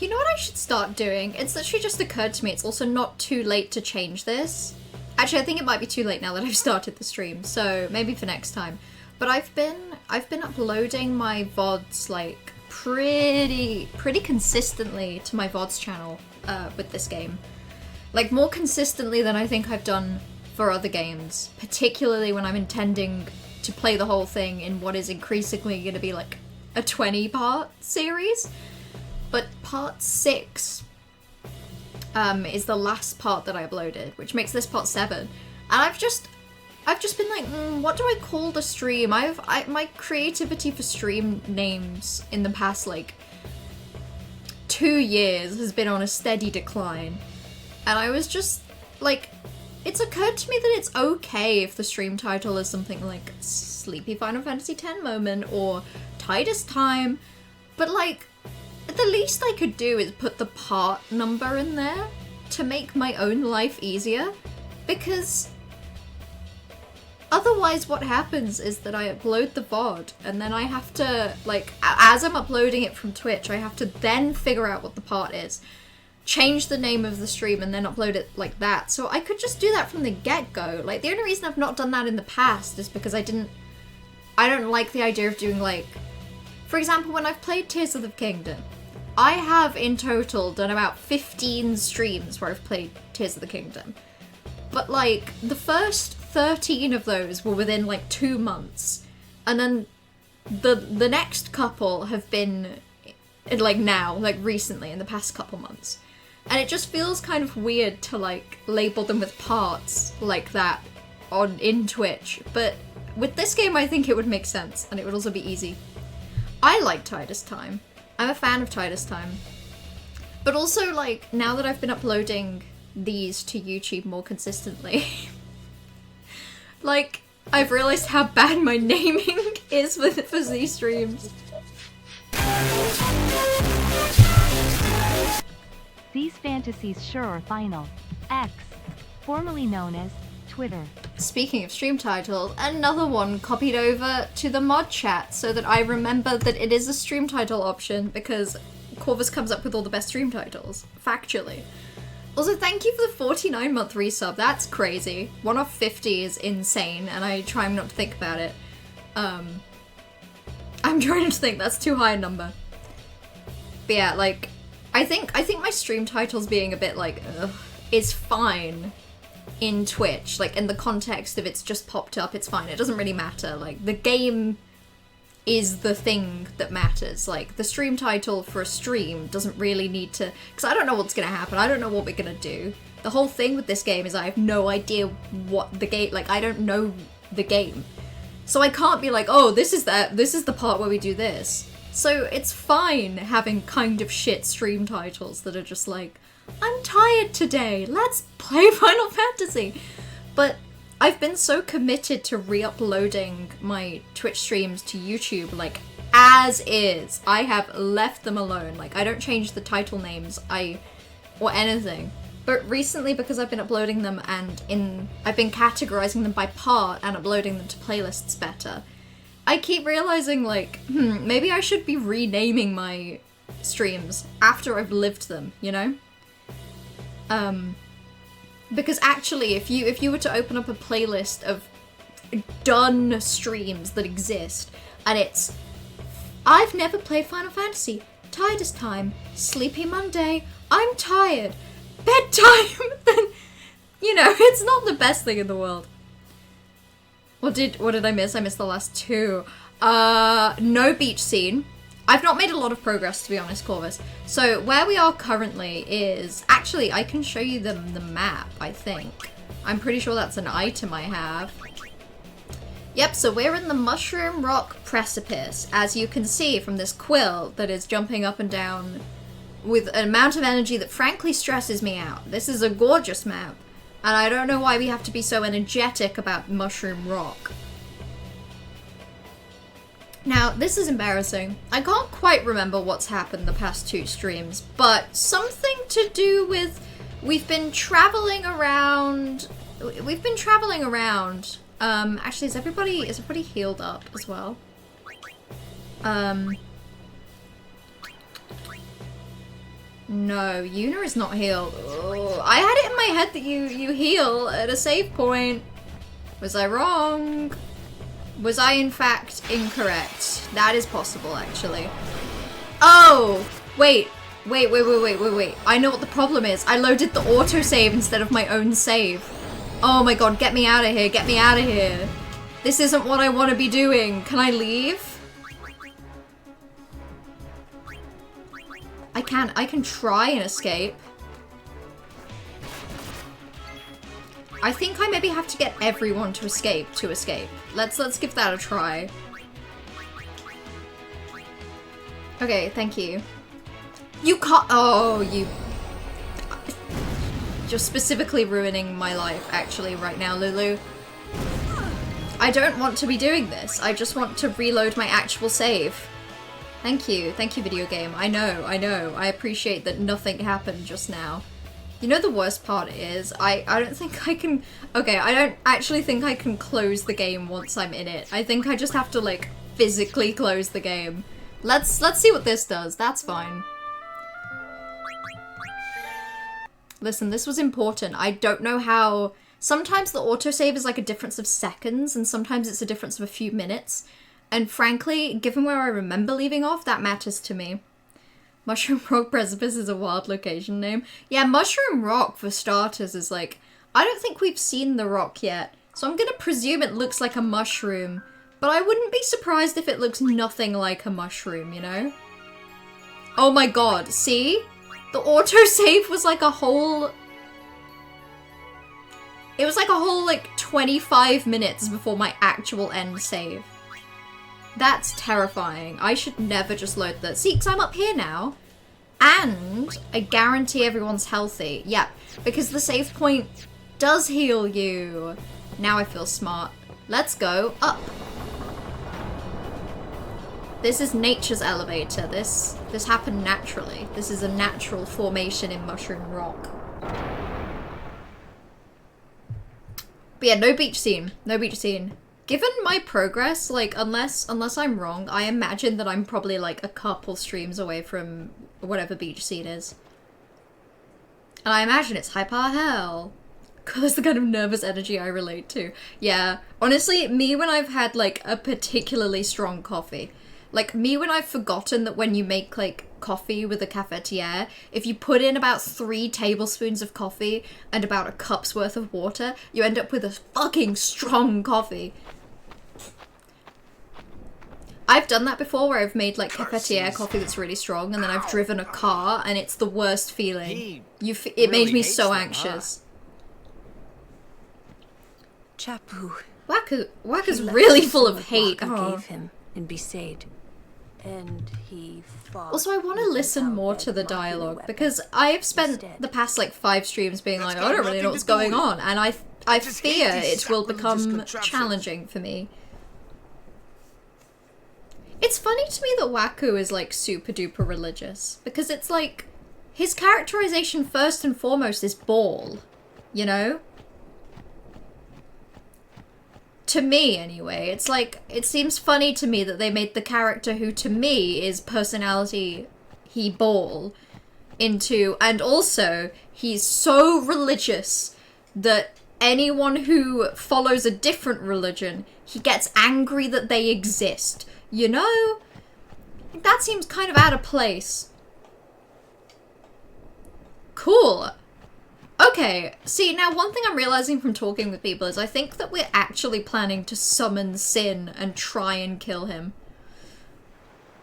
You know what I should start doing? It's literally just occurred to me, it's also not too late to change this. Actually, I think it might be too late now that I've started the stream, so maybe for next time. But I've been uploading my VODs like pretty consistently to my VODs channel with this game. Like more consistently than I think I've done for other games, particularly when I'm intending to play the whole thing in what is increasingly going to be like a 20-part series. But part 6 is the last part that I uploaded, which makes this part 7. And I've just been like, what do I call the stream? My creativity for stream names in the past like 2 years has been on a steady decline. And I was just like, it's occurred to me that it's okay if the stream title is something like Sleepy Final Fantasy X Moment or Titus Time, but like, the least I could do is put the part number in there to make my own life easier, because otherwise what happens is that I upload the VOD and then I have to, like, as I'm uploading it from Twitch, I have to then figure out what the part is, change the name of the stream, and then upload it like that. So I could just do that from the get-go. Like, the only reason I've not done that in the past is because I don't like the idea of doing, like, for example, when I've played Tears of the Kingdom, I have in total done about 15 streams where I've played Tears of the Kingdom. But like, the first 13 of those were within like 2 months. And then the next couple have been like now, like recently, in the past couple months. And it just feels kind of weird to like label them with parts like that in Twitch. But with this game, I think it would make sense, and it would also be easy. I like Titus Time. I'm a fan of Titus Time. But also, like, now that I've been uploading these to YouTube more consistently, like, I've realized how bad my naming is for these streams. These fantasies sure are final. X, formerly known as Twitter. Speaking of stream titles, another one copied over to the mod chat so that I remember that it is a stream title option, because Corvus comes up with all the best stream titles, factually. Also, thank you for the 49-month resub, that's crazy. 1 off 50 is insane, and I try not to think about it. I'm trying to think, that's too high a number. But yeah, like, I think my stream titles being a bit like, ugh, is fine in Twitch, like in the context of it's just popped up, it's fine, it doesn't really matter. Like, the game is the thing that matters. Like, the stream title for a stream doesn't really need to, because I don't know what's gonna happen, I don't know what we're gonna do. The whole thing with this game is I have no idea what the game, like, I don't know the game. So I can't be like, oh, this is the part where we do this. So it's fine having kind of shit stream titles that are just like, I'm tired today, let's play Final Fantasy. But I've been so committed to re-uploading my Twitch streams to YouTube, like, as is. I have left them alone. Like, I don't change the title names, or anything. But recently, because I've been uploading them and I've been categorizing them by part and uploading them to playlists better, I keep realizing, like, maybe I should be renaming my streams after I've lived them, you know? Because actually, if you were to open up a playlist of done streams that exist, and it's, I've never played Final Fantasy, Titus Time, Sleepy Monday, I'm tired, bedtime, then, you know, it's not the best thing in the world. What did I miss? I missed the last 2. No beach scene. I've not made a lot of progress, to be honest, Corvus. So where we are currently is, actually, I can show you the map, I think. I'm pretty sure that's an item I have. Yep, so we're in the Mushroom Rock Precipice, as you can see from this quill that is jumping up and down with an amount of energy that frankly stresses me out. This is a gorgeous map, and I don't know why we have to be so energetic about Mushroom Rock. Now, this is embarrassing. I can't quite remember what's happened the past 2 streams, but something to do with we've been traveling around. Actually, is everybody healed up as well? No, Yuna is not healed. Oh, I had it in my head that you heal at a save point. Was I wrong? Was I in fact incorrect? That is possible, actually. Oh! Wait. Wait. I know what the problem is. I loaded the autosave instead of my own save. Oh my god, get me out of here. Get me out of here. This isn't what I want to be doing. Can I leave? I can try and escape. I think I maybe have to get everyone to escape Let's give that a try. Okay, thank you. You can't- oh, you're specifically ruining my life, actually, right now, Lulu. I don't want to be doing this. I just want to reload my actual save. Thank you, video game. I know. I appreciate that nothing happened just now. You know the worst part is, I don't think I can... Okay, I don't actually think I can close the game once I'm in it. I think I just have to, like, physically close the game. Let's see what this does. That's fine. Listen, this was important. I don't know how... Sometimes the autosave is like a difference of seconds, and sometimes it's a difference of a few minutes. And frankly, given where I remember leaving off, that matters to me. Mushroom Rock Precipice is a wild location name. Yeah, Mushroom Rock, for starters, is like... I don't think we've seen the rock yet, so I'm gonna presume it looks like a mushroom. But I wouldn't be surprised if it looks nothing like a mushroom, you know? Oh my god, see? The autosave was like a whole... It was like a whole, like, 25 minutes before my actual end save. That's terrifying. I should never just load that. See, because I'm up here now. And I guarantee everyone's healthy. Yep, because the save point does heal you. Now I feel smart. Let's go up. This is nature's elevator. This happened naturally. This is a natural formation in Mushroom Rock. But yeah, no beach scene. No beach scene. Given my progress, like, unless I'm wrong, I imagine that I'm probably, like, a couple streams away from whatever beach scene is. And I imagine it's hyper hell. God, that's the kind of nervous energy I relate to. Yeah, honestly, me when I've had, like, a particularly strong coffee. Like, me when I've forgotten that when you make, like, coffee with a cafetiere, if you put in about 3 tablespoons of coffee and about a cup's worth of water, you end up with a fucking strong coffee. I've done that before where I've made, like, cafetiere coffee that's really strong, and then I've driven a car, and it's the worst feeling. It made me so anxious. Chapu. Waka's really full of hate. Gave him in Besaid. And he fought. Also, I want to listen more to the dialogue, because I have spent the past, like, 5 streams being like, I don't really know what's going on, and I fear it will become challenging for me. It's funny to me that Waku is, like, super duper religious, because it's like, his characterization first and foremost is ball, you know? To me, anyway. It's like, it seems funny to me that they made the character who, to me, is personality he ball into, and also, he's so religious that anyone who follows a different religion, he gets angry that they exist. You know? That seems kind of out of place. Cool. Okay, see, now one thing I'm realizing from talking with people is I think that we're actually planning to summon Sin and try and kill him.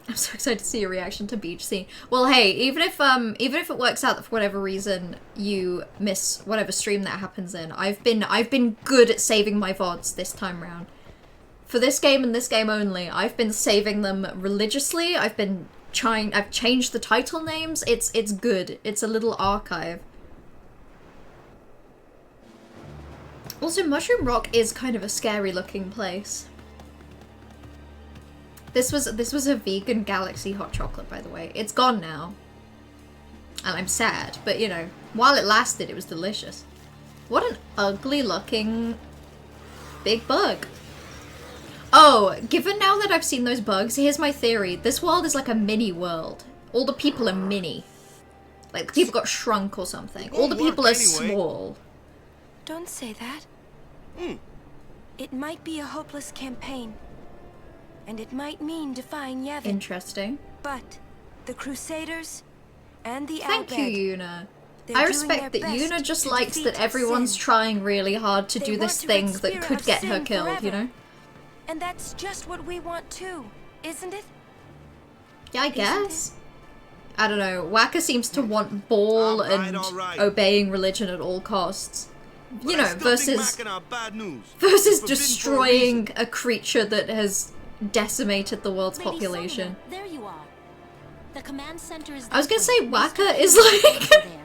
I'm so excited to see your reaction to beach scene. Well, hey, even if it works out that for whatever reason you miss whatever stream that happens in, I've been good at saving my VODs this time round. For this game and this game only, I've been saving them religiously. I've changed the title names. It's good. It's a little archive. Also, Mushroom Rock is kind of a scary looking place. This was a vegan Galaxy hot chocolate, by the way. It's gone now. And I'm sad, but you know, while it lasted, it was delicious. What an ugly looking big bug. Oh, given now that I've seen those bugs, here's my theory. This world is like a mini world. All the people are mini. Like, the people got shrunk or something. All the people are small. Don't say that. Hmm. It might be a hopeless campaign. And it might mean defying Yevon. Interesting. But the Crusaders and the Thank Albed, you, Yuna. they're I doing respect their that best Yuna just to likes that defeat everyone's sin. trying really hard to They do want this to thing rid that Spirit could of get her sin killed, you forever. know? And that's just what we want too, isn't it? Yeah, I guess. I don't know. Waka seems to want ball Alright, and alright. obeying religion at all costs. You But I know, still think versus Mac and our bad news. versus It's forbidden for a destroying reason. a creature that has decimated the world's Lady population. Selena, there you are. The command center is. I was gonna that say way. Waka Mr. is King like there.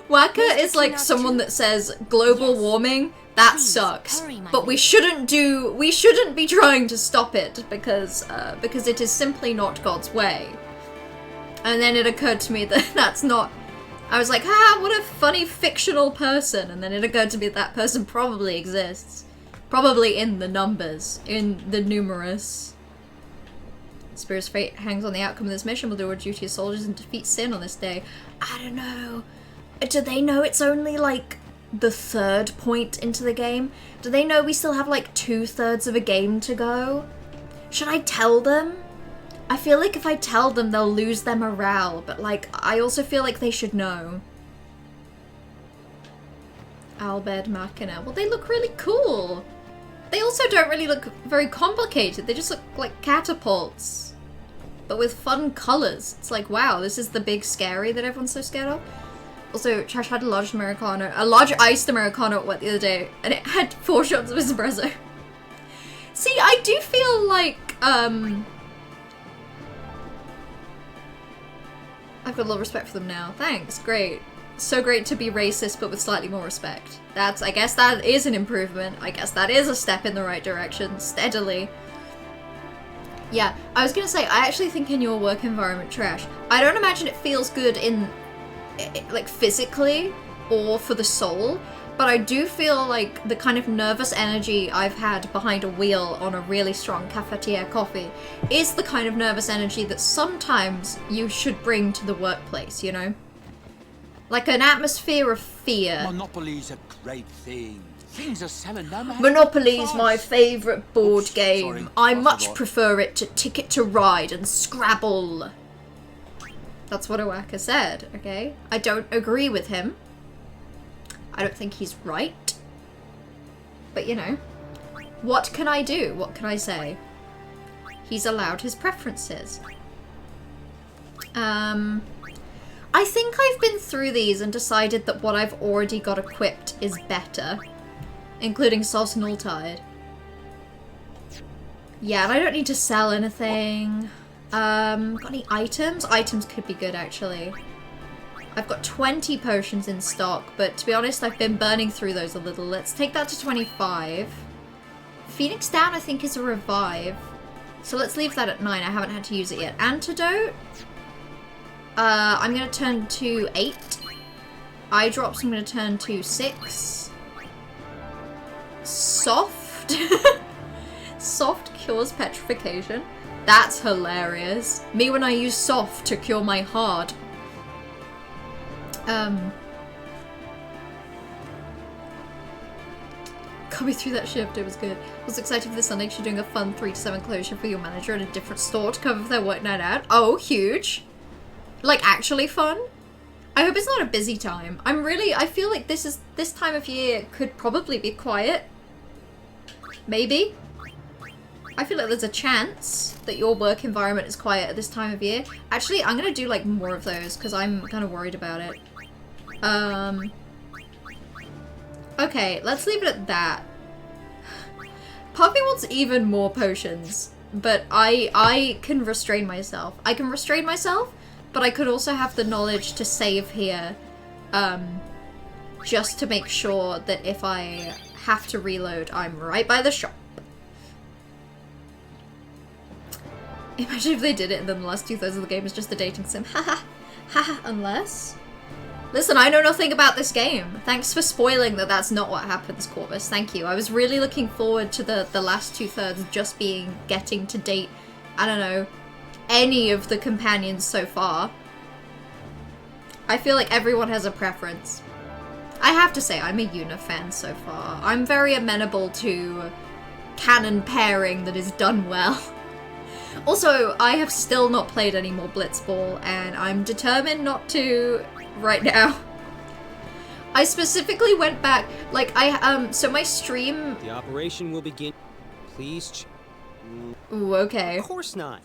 Waka Mr. is like Kinox someone too? that says global Yes. warming, that Please, sucks. hurry, my But we lady. shouldn't be trying to stop it because it is simply not God's way. And then it occurred to me that that's not. I was like, what a funny fictional person. And then it occurred to me that person probably exists. Probably in the numbers, in the numerous. Spirit's fate hangs on the outcome of this mission. We'll do our duty as soldiers and defeat sin on this day. I don't know. Do they know it's only like the third point into the game? Do they know we still have like 2/3 of a game to go? Should I tell them? I feel like if I tell them, they'll lose their morale, but like, I also feel like they should know. Albed, Machina. Well, they look really cool. They also don't really look very complicated. They just look like catapults, but with fun colors. It's like, wow, this is the big scary that everyone's so scared of. Also, Trash had a large iced Americano at work the other day, and it had 4 shots of espresso. See, I do feel like, I've got a little respect for them now. Thanks, great. So great to be racist, but with slightly more respect. I guess that is an improvement. I guess that is a step in the right direction, steadily. Yeah, I was gonna say, I actually think in your work environment, Trash, I don't imagine it feels good like, physically or for the soul, but I do feel like the kind of nervous energy I've had behind a wheel on a really strong cafetiere coffee is the kind of nervous energy that sometimes you should bring to the workplace, you know? Like an atmosphere of fear. Monopoly's a great thing. Things are selling no matter. Monopoly's my favourite board Oops, game. sorry, I I much forgot. prefer it to Ticket to Ride and Scrabble. That's what Owaka said, okay? I don't agree with him. I don't think he's right. But, you know, what can I do? What can I say? He's allowed his preferences. I think I've been through these and decided that what I've already got equipped is better. Including Sauce Nulltide. Yeah, and I don't need to sell anything. Got any items? Items could be good, actually. I've got 20 potions in stock, but to be honest, I've been burning through those a little. Let's take that to 25. Phoenix Down, I think, is a revive. So let's leave that at 9. I haven't had to use it yet. Antidote. I'm going to turn to 8. Eye drops, I'm going to turn to 6. Soft. Soft cures petrification. That's hilarious. Me when I use soft to cure my hard. Got me through that shift, it was good. Was excited for this Sunday because you're doing a fun 3 to 7 closure for your manager at a different store to cover their work night out. Oh, huge. Like, actually fun. I hope it's not a busy time. I feel like this time of year could probably be quiet. Maybe. I feel like there's a chance that your work environment is quiet at this time of year. Actually, I'm gonna do like more of those because I'm kind of worried about it. Okay, let's leave it at that. Poppy wants even more potions, but I can restrain myself. I can restrain myself, but I could also have the knowledge to save here, just to make sure that if I have to reload, I'm right by the shop. Imagine if they did it and then the last 2/3 of the game is just a dating sim. Haha. Haha. Unless... Listen, I know nothing about this game. Thanks for spoiling that that's not what happens, Corvus. Thank you. I was really looking forward to the last 2/3 just getting to date, I don't know, any of the companions so far. I feel like everyone has a preference. I have to say, I'm a Yuna fan so far. I'm very amenable to canon pairing that is done well. Also, I have still not played any more Blitzball, and I'm determined not to right now. I specifically went back, like, so my stream... The operation will begin. Please. Ooh, okay. Of course not.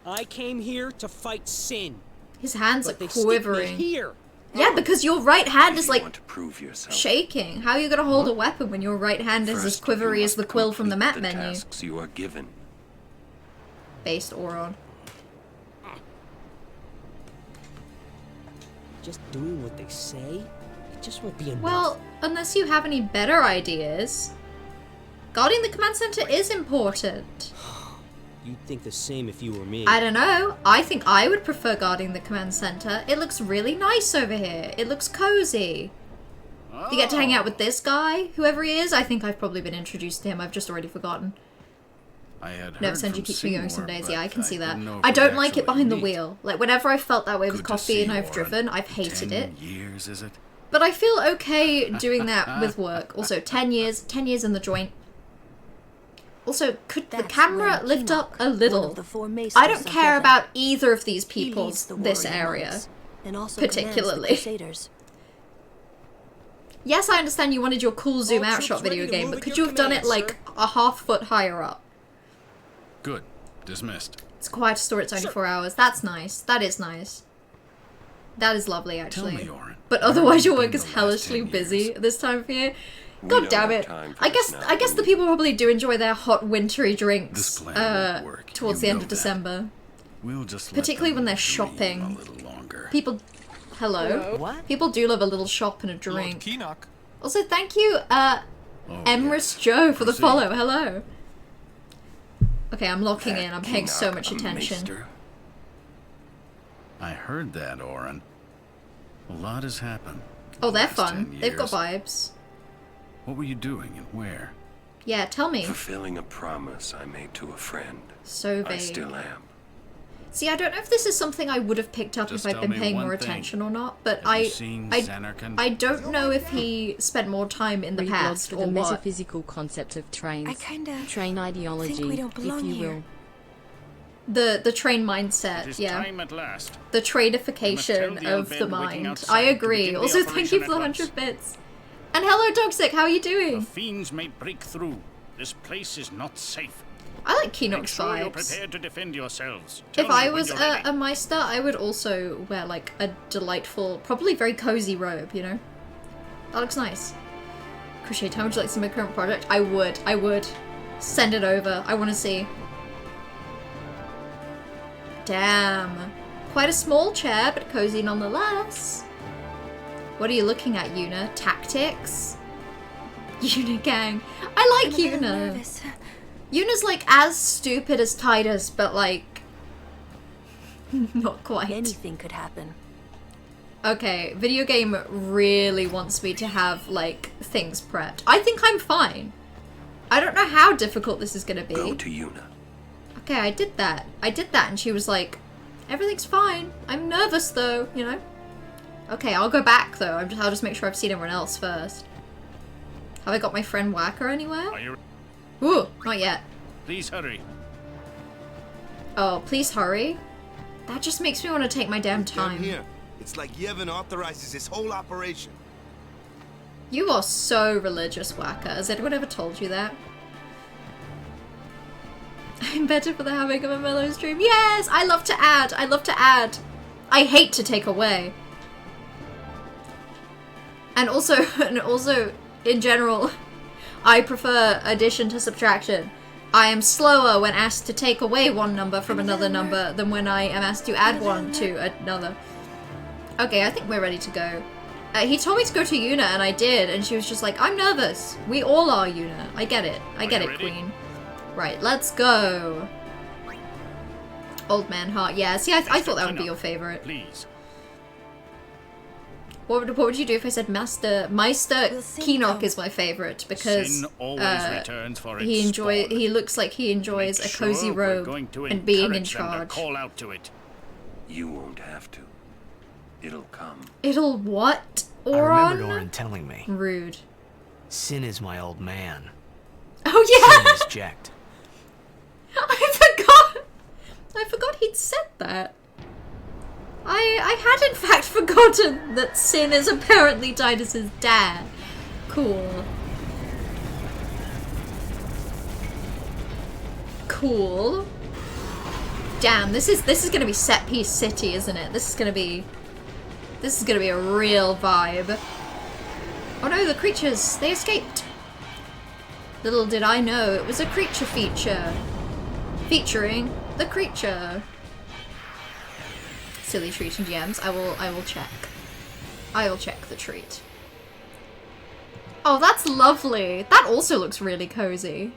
I came here to fight sin. His hands are But they stick quivering. me here. Yeah, because your right hand is, You like, want to prove yourself. shaking. How are you gonna hold a weapon when your right hand is as First, quivery you as the must quill from the map complete menu? tasks you are given. Based Auron. Just doing what they say, it just won't be enough. Well, unless you have any better ideas. Guarding the command center is important. You'd think the same if you were me. I don't know. I think I would prefer guarding the command center. It looks really nice over here. It looks cozy. You get to hang out with this guy, whoever he is. I think I've probably been introduced to him. I've just already forgotten. I had No, heard Sanji from keeps me going some Seymour, days. but Yeah, I can see that. didn't know if I we'd don't like it actually behind the meet. wheel. Like, whenever I felt that way with Good to coffee see and you, I've Auron. driven, I've hated it. 10 years, is it? But I feel okay doing that with work. Also, 10 years in the joint. Also, could the That's camera when lift up a Keenock, one little? of the four maesters I don't of care Yevon. about either of these He people, leads the this warrior area. monks, and also particularly. commands the Crusaders. Yes, I understand you wanted your cool zoom out troops shot video ready to game, move but at could your you have done it command, like a half foot higher up? Good. Dismissed. It's quiet to store, it's only 4 hours. That's nice. That is nice. That is lovely, Tell actually. me, Auron. But where otherwise have you your work been is the last hellishly 10 busy years? this time of year. We God don't damn have it. time for I this guess now, I guess do the we? people probably do enjoy their hot wintry This drinks plan won't work. towards You the end know of that. December. We'll just Particularly let when them they're dream shopping. a little longer. People Hello. What? People do love a little shop and a drink. Keenock. Also, thank you, Oh, Emrys yes. Joe for the Proceed. follow. Hello. Okay, I'm locking in. I'm That paying so Keenock, much a attention. maester? I heard that, Auron. A lot has happened. Oh, they're Last fun. 10 They've got years. vibes. What were you doing and where? Yeah, tell me. Fulfilling a promise I made to a friend. So I vague. still am. See, I don't know if this is something I would have picked up Just if I'd tell been me paying one more thing. attention or not, but Have you seen I Zanarkand? don't know if he spent more time in the Read blogs past for or the what. metaphysical concept of trains. I kinda train ideology, think we don't belong if you here. will. The train mindset, yeah. Time at last. The tradification tell the of the Elven waiting mind. outside I to agree. begin the Also, thank you for the operation 100 at bits. And hello, Toxic, how are you The doing? fiends may break through. This place is not safe. I like Make Keenock's sure you're vibes. prepared to defend yourselves. If Tell I me when was you're ready. a Meister, I would also wear like a delightful, probably very cozy robe, you know? That looks nice. Crochet, how would you like to see my current project? I would. Send it over. I want to see. Damn. Quite a small chair, but cozy nonetheless. What are you looking at, Yuna? Tactics? Yuna gang. I like I'm a little Yuna. nervous. Yuna's like as stupid as Titus, but like not quite. Anything could happen. Okay, video game really wants me to have like things prepped. I think I'm fine. I don't know how difficult this is gonna be. Go to Yuna. Okay, I did that, and she was like, everything's fine. I'm nervous though, you know? Okay, I'll go back though. I'll just make sure I've seen everyone else first. Have I got my friend Whacker anywhere? Are you? Ooh, not yet. Please hurry. Oh, please hurry. That just makes me want to take my damn Down time. here, it's like Yevon authorizes this whole operation. You are so religious, Whacker. Has anyone ever told you that? I'm better for the having of a mellow stream. Yes! I love to add. I love to add. I hate to take away. And also, in general, I prefer addition to subtraction. I am slower when asked to take away one number from another number than when I am asked to add one to another. Okay, I think we're ready to go. He told me to go to Yuna, and I did, and she was just like, I'm nervous. We all are, Yuna. I get it. I get you it, ready? Queen. Right, let's go. Old Man Heart. Yeah, see, I thought that would be your favorite. Please. What would you do if I said Meister We'll see Keenock now. is my favorite because Sin always returns for its he spawn. looks like he enjoys Make a cozy sure we're robe going to and being in encourage them to charge. Call out to it. You won't have to. It'll come. It'll what? I Oron? remembered Orin telling me. Rude. Sin is my old man. Oh Sin yeah! is Jacked. I forgot he'd said that. I had in fact forgotten that Sin is apparently Titus's dad. Cool. Cool. Damn, this is gonna be set piece city, isn't it? This is gonna be a real vibe. Oh no, the creatures, they escaped. Little did I know it was a creature feature. Featuring the creature. Silly treat and GMs. I will check. I will check the treat. Oh, that's lovely. That also looks really cozy.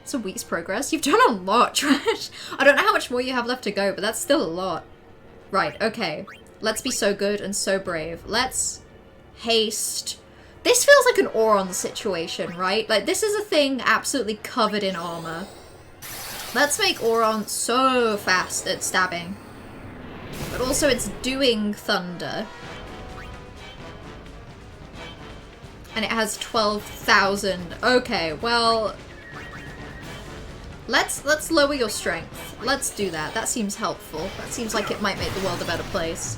It's a week's progress. You've done a lot, Trash. I don't know how much more you have left to go, but that's still a lot. Right, okay. Let's be so good and so brave. Let's haste. This feels like an Auron situation, right? Like, this is a thing absolutely covered in armor. Let's make Auron so fast at stabbing. But also it's doing thunder. And it has 12,000. Okay, well... Let's lower your strength. Let's do that. That seems helpful. That seems like it might make the world a better place.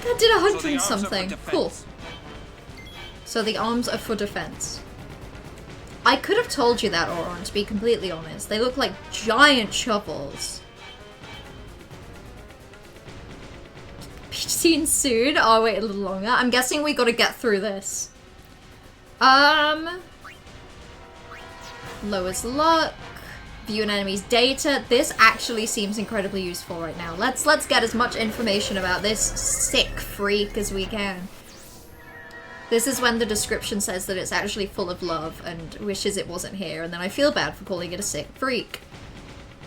That did 100 and something. Cool. So the arms are for defense. I could have told you that, Auron, to be completely honest. They look like giant shovels. Peach scene soon? Oh, wait a little longer. I'm guessing we gotta get through this. Lowers luck. View an enemy's data. This actually seems incredibly useful right now. Let's get as much information about this sick freak as we can. This is when the description says that it's actually full of love and wishes it wasn't here, and then I feel bad for calling it a sick freak.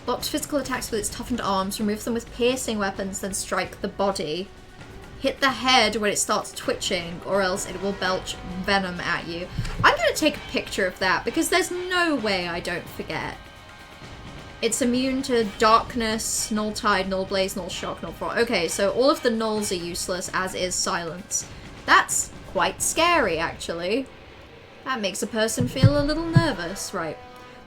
Blocks physical attacks with its toughened arms, remove them with piercing weapons, then strike the body. Hit the head when it starts twitching, or else it will belch venom at you. I'm gonna take a picture of that, because there's no way I don't forget. It's immune to darkness, null tide, null blaze, null shock, null frost. Okay, so all of the nulls are useless, as is silence. That's quite scary, actually. That makes a person feel a little nervous. Right.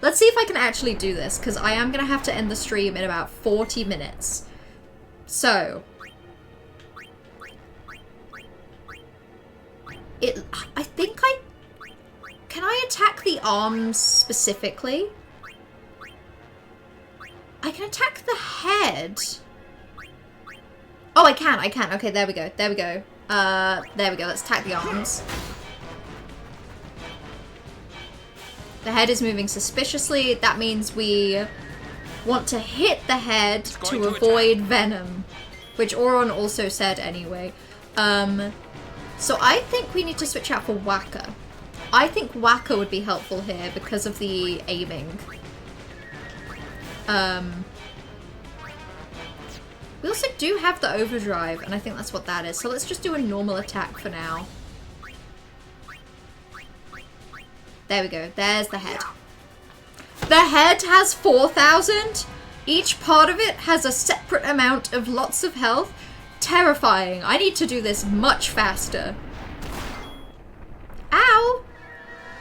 Let's see if I can actually do this, because I am going to have to end the stream in about 40 minutes. So. I think can I attack the arms specifically? I can attack the head. Oh, I can. Okay, there we go. There we go. Let's attack the arms. The head is moving suspiciously. That means we want to hit the head to avoid venom, which Auron also said anyway. So I think we need to switch out for Whacker. I think Whacker would be helpful here because of the aiming. We also do have the overdrive, and I think that's what that is. So let's just do a normal attack for now. There we go. There's the head. The head has 4,000. Each part of it has a separate amount of lots of health. Terrifying. I need to do this much faster. Ow!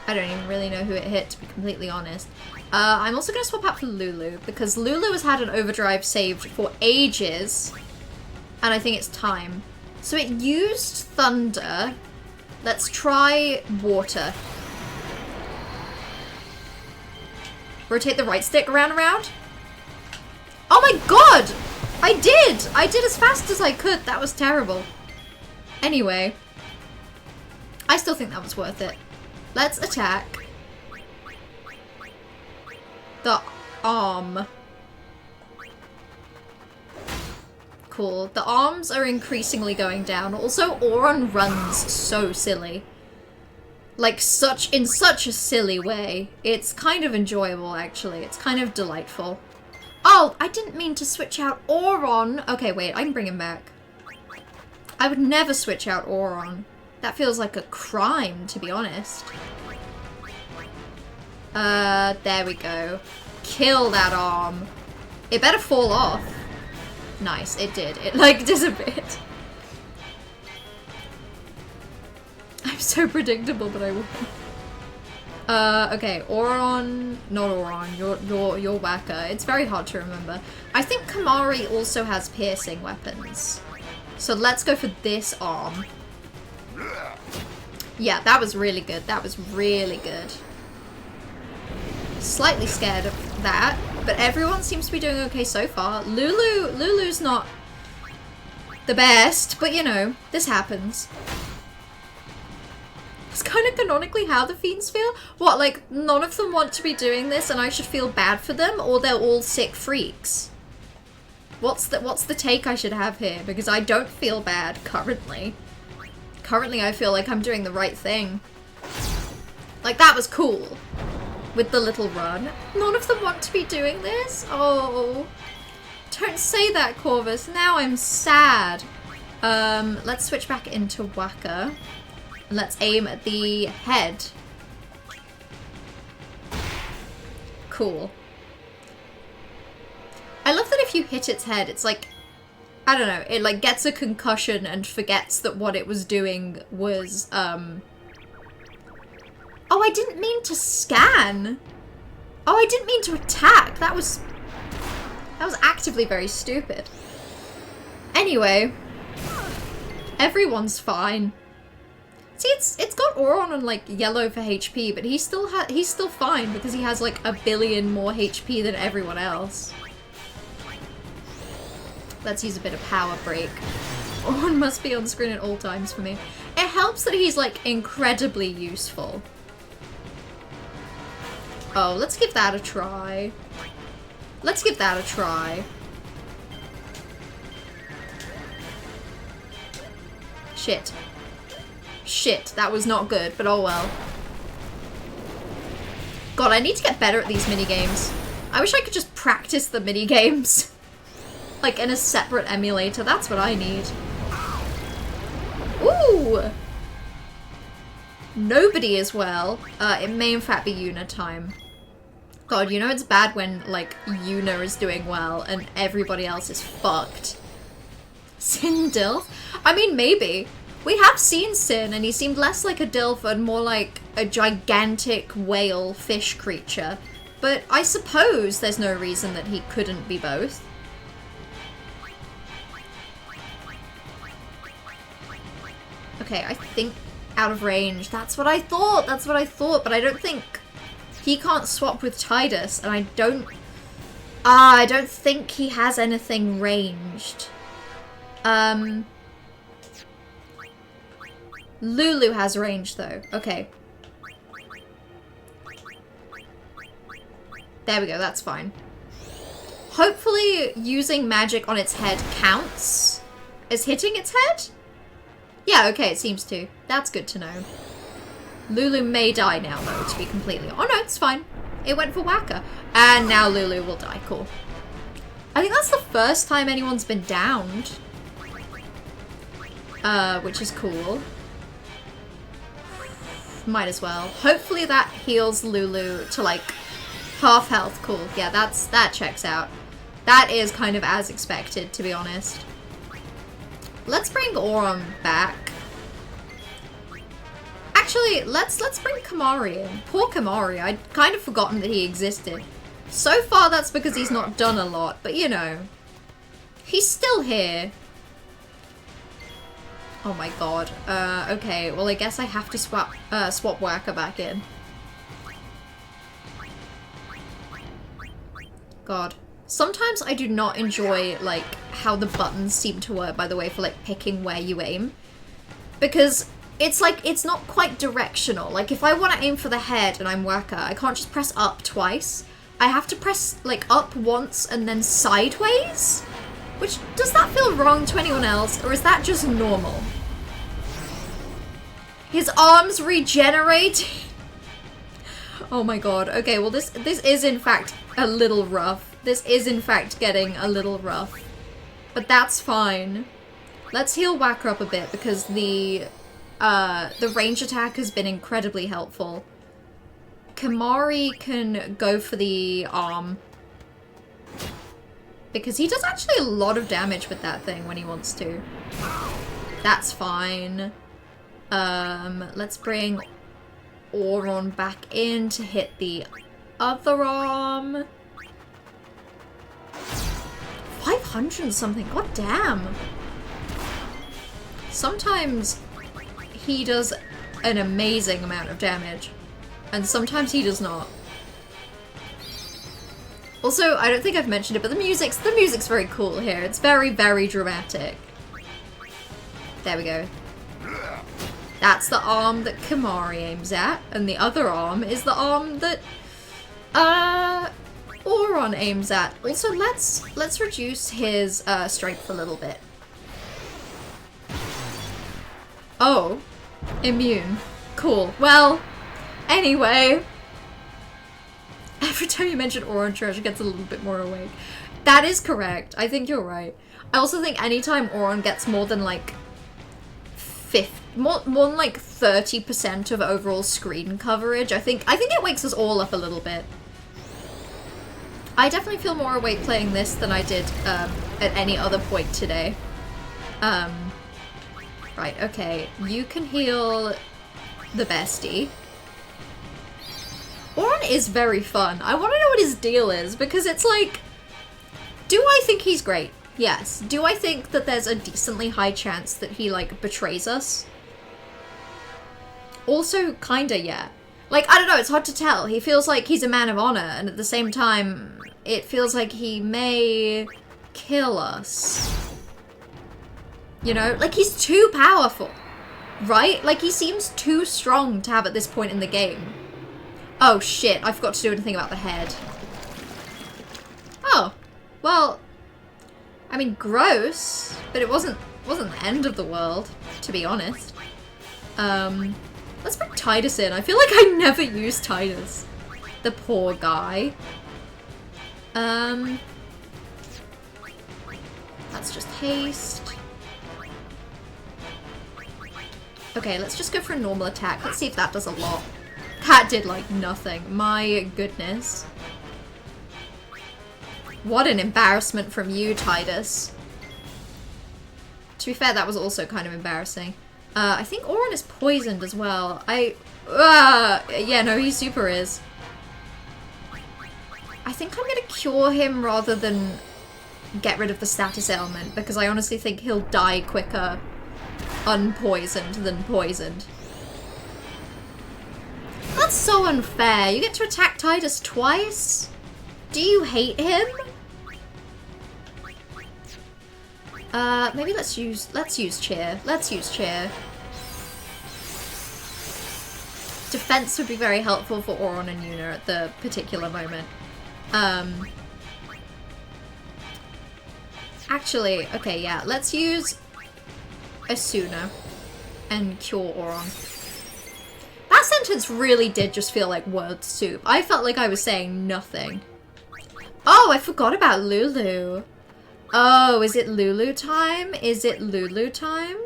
I don't even really know who it hit, to be completely honest. I'm also going to swap out for Lulu, because Lulu has had an overdrive saved for ages, and I think it's time. So it used thunder. Let's try water. Rotate the right stick around. Oh my god! I did as fast as I could. That was terrible. Anyway, I still think that was worth it. Let's attack the arm. Cool. The arms are increasingly going down. Also, Auron runs so silly. Like, in such a silly way. It's kind of enjoyable, actually. It's kind of delightful. Oh, I didn't mean to switch out Auron. Okay, wait, I can bring him back. I would never switch out Auron. That feels like a crime, to be honest. There we go. Kill that arm. It better fall off. Nice, it did. It, like, disappeared. I'm so predictable, but I will. Okay, Auron, not Auron, your Waka. It's very hard to remember. I think Kamari also has piercing weapons. So let's go for this arm. Yeah, that was really good. That was really good. Slightly scared of that, but everyone seems to be doing okay so far. Lulu's not the best, but you know, this happens. It's kind of canonically how the Fiends feel. What, like, none of them want to be doing this and I should feel bad for them, or they're all sick freaks? What's the take I should have here? Because I don't feel bad currently. Currently I feel like I'm doing the right thing. Like, that was cool. With the little run. None of them want to be doing this? Oh. Don't say that, Corvus. Now I'm sad. Let's switch back into Waka. Let's aim at the head. Cool. I love that if you hit its head, it's like, I don't know, it like gets a concussion and forgets that what it was doing was, Oh, I didn't mean to scan. Oh, I didn't mean to attack. That was actively very stupid. Anyway, everyone's fine. See, it's got Auron on like yellow for HP, but he's still fine because he has like 1 billion more HP than everyone else. Let's use a bit of power break. Auron must be on screen at all times for me. It helps that he's like incredibly useful. Oh, let's give that a try. Let's give that a try. Shit. Shit, that was not good, but oh well. God, I need to get better at these minigames. I wish I could just practice the minigames. Like in a separate emulator, that's what I need. Ooh! Nobody as well. It may in fact be Yuna time. God, you know it's bad when, like, Yuna is doing well and everybody else is fucked. Sin Dilf? I mean, maybe. We have seen Sin, and he seemed less like a Dilf and more like a gigantic whale fish creature. But I suppose there's no reason that he couldn't be both. Okay, I think out of range. That's what I thought. That's what I thought. But I don't think he can't swap with Tidus, and I don't think he has anything ranged. Lulu has range though. Okay. There we go, that's fine. Hopefully using magic on its head counts as hitting its head? Yeah, okay, it seems to. That's good to know. Lulu may die now though, to be completely... Oh no, it's fine. It went for Waka. And now Lulu will die, cool. I think that's the first time anyone's been downed. Which is cool. Might as well. Hopefully that heals Lulu to like half health. Cool. Yeah, that checks out. That is kind of as expected, to be honest. Let's bring Auron back. Actually, let's bring Kamari in. Poor Kamari. I'd kind of forgotten that he existed. So far that's because he's not done a lot, but you know. He's still here. Oh my god. Okay, well I guess I have to swap Waka back in. God. Sometimes I do not enjoy, like, how the buttons seem to work, by the way, for, like, picking where you aim. Because it's, like, it's not quite directional. Like, if I want to aim for the head and I'm Waka, I can't just press up twice. I have to press, like, up once and then sideways? Which, does that feel wrong to anyone else, or is that just normal? His arms regenerate? Oh my god. Okay, well this is in fact a little rough. This is in fact getting a little rough. But that's fine. Let's heal Waka up a bit because the range attack has been incredibly helpful. Kamari can go for the arm. Because he does actually a lot of damage with that thing when he wants to. That's fine. Let's bring Auron back in to hit the other arm. 500 and something, god damn. Sometimes he does an amazing amount of damage, and sometimes he does not. Also, I don't think I've mentioned it, but the music's very cool here. It's very, very dramatic. There we go. That's the arm that Kamari aims at, and the other arm is the arm that Auron aims at. Also, let's reduce his strength a little bit. Oh, immune. Cool. Well, anyway, every time you mention Auron, Treasure gets a little bit more awake. That is correct. I think you're right. I also think anytime Auron gets more than like more than like 30% of overall screen coverage, I think it wakes us all up a little bit. I definitely feel more awake playing this than I did at any other point today. Right, okay. You can heal the bestie. Auron is very fun. I want to know what his deal is, because it's like, do I think he's great? Yes. Do I think that there's a decently high chance that he, like, betrays us? Also, kinda, yeah. Like, I don't know, it's hard to tell. He feels like he's a man of honor, and at the same time, it feels like he may kill us. You know? Like, he's too powerful, right? Like, he seems too strong to have at this point in the game. Oh, shit, I forgot to do anything about the head. Oh, well, I mean, gross, but it wasn't the end of the world, to be honest. Let's bring Titus in. I feel like I never use Titus. The poor guy. That's just haste. Okay, let's just go for a normal attack. Let's see if that does a lot. That did, like, nothing. My goodness. What an embarrassment from you, Titus. To be fair, that was also kind of embarrassing. I think Auron is poisoned as well. Yeah, no, he super is. I think I'm gonna cure him rather than get rid of the status ailment, because I honestly think he'll die quicker unpoisoned than poisoned. That's so unfair. You get to attack Titus twice? Do you hate him? Maybe let's use cheer. Let's use cheer. Defense would be very helpful for Auron and Yuna at the particular moment. Actually, okay, yeah, let's use Asuna and cure Auron. That sentence really did just feel like word soup. I felt like I was saying nothing. Oh, I forgot about Lulu. Oh, is it Lulu time? Is it Lulu time?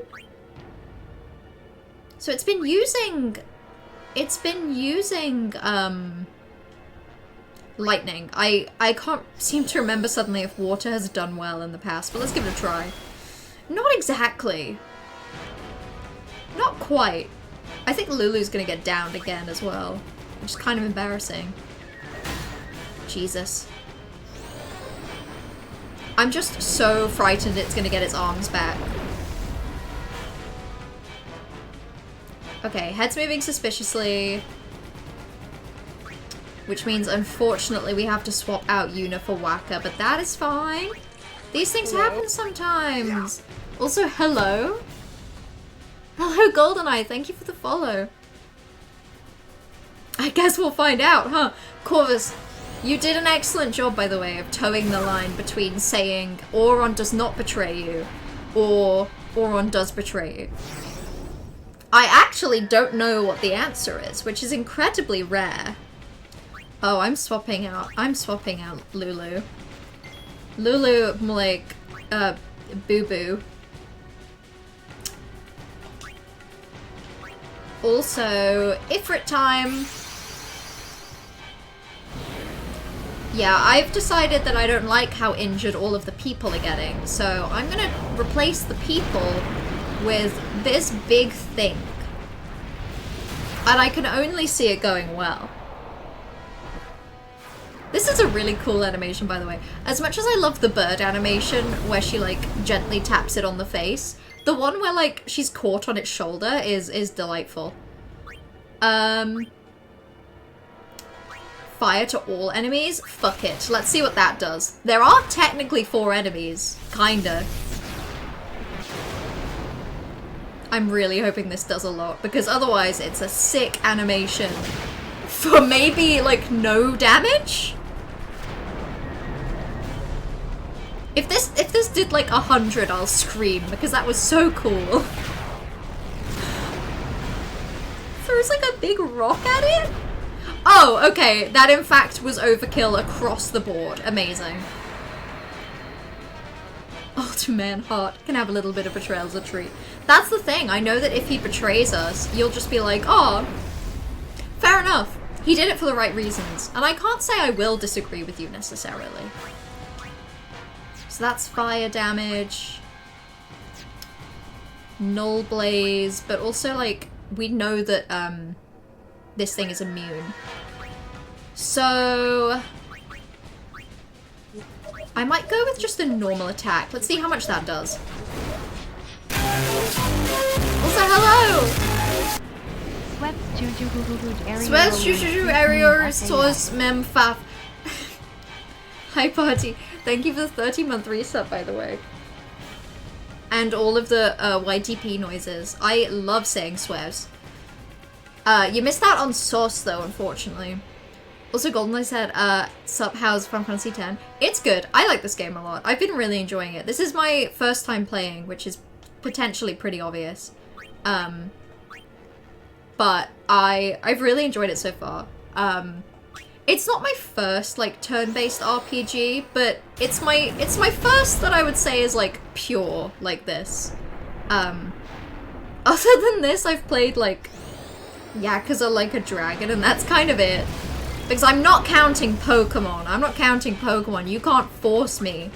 So it's been using lightning. I can't seem to remember suddenly if water has done well in the past, but let's give it a try. Not exactly. Not quite. I think Lulu's gonna get downed again as well, which is kind of embarrassing. Jesus. I'm just so frightened it's gonna get its arms back. Okay, head's moving suspiciously. Which means, unfortunately, we have to swap out Yuna for Waka, but that is fine. These things happen sometimes. Also, hello? Hello, Goldeneye, thank you for the follow. I guess we'll find out, huh? Corvus, you did an excellent job, by the way, of towing the line between saying Auron does not betray you, or Auron does betray you. I actually don't know what the answer is, which is incredibly rare. Oh, I'm swapping out Lulu. Lulu, more like, Boo-Boo. Also, Ifrit time. Yeah, I've decided that I don't like how injured all of the people are getting, so I'm gonna replace the people with this big thing. And I can only see it going well. This is a really cool animation, by the way. As much as I love the bird animation where she like gently taps it on the face, the one where like she's caught on its shoulder is delightful. Fire to all enemies? Fuck it. Let's see what that does. There are technically 4 enemies. Kinda. I'm really hoping this does a lot, because otherwise it's a sick animation for maybe like no damage? If this did like 100, I'll scream, because that was so cool. Throws like a big rock at it? Oh, okay, that in fact was overkill across the board. Amazing. Ultimate Heart can have a little bit of betrayal as a treat. That's the thing, I know that if he betrays us, you'll just be like, oh, fair enough. He did it for the right reasons. And I can't say I will disagree with you necessarily. So that's fire damage. Null Blaze, but also like, we know that this thing is immune. So I might go with just a normal attack. Let's see how much that does. Also, hello! Sweats Juju Arior Source Mem Faf. Hi party. Thank you for the 30-month reset, by the way. And all of the YTP noises. I love saying swears. You missed out on Sauce though, unfortunately. Also, GoldenEye said, sup, how's Final Fantasy X? It's good. I like this game a lot. I've been really enjoying it. This is my first time playing, which is potentially pretty obvious. But I've really enjoyed it so far. It's not my first, like, turn-based RPG, but it's my first that I would say is, like, pure like this. Other than this, I've played, like, Yakuza Like a Dragon, and that's kind of it. Because I'm not counting Pokemon. I'm not counting Pokemon. You can't force me.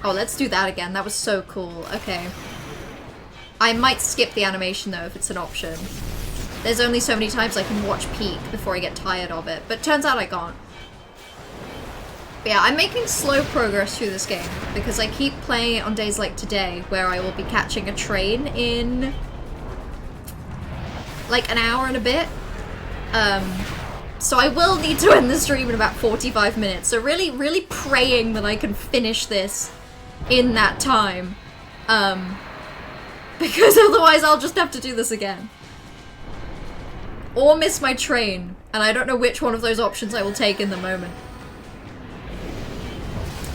Oh, let's do that again. That was so cool. Okay. I might skip the animation, though, if it's an option. There's only so many times I can watch Peak before I get tired of it. But turns out I can't. But yeah, I'm making slow progress through this game. Because I keep playing it on days like today, where I will be catching a train in like an hour and a bit. So I will need to end the stream in about 45 minutes. So really, really praying that I can finish this in that time. Because otherwise I'll just have to do this again. Or miss my train. And I don't know which one of those options I will take in the moment.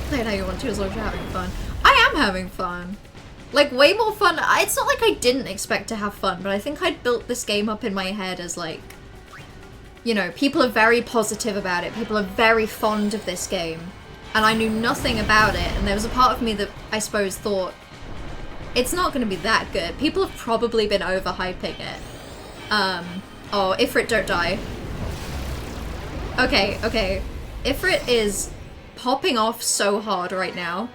Play it how you want to as long as you're having fun. I am having fun. Like, way more fun. It's not like I didn't expect to have fun, but I think I'd built this game up in my head as like, you know, people are very positive about it. People are very fond of this game. And I knew nothing about it. And there was a part of me that I suppose thought, it's not going to be that good. People have probably been overhyping it. Oh, Ifrit, don't die. Okay, okay. Ifrit is popping off so hard right now.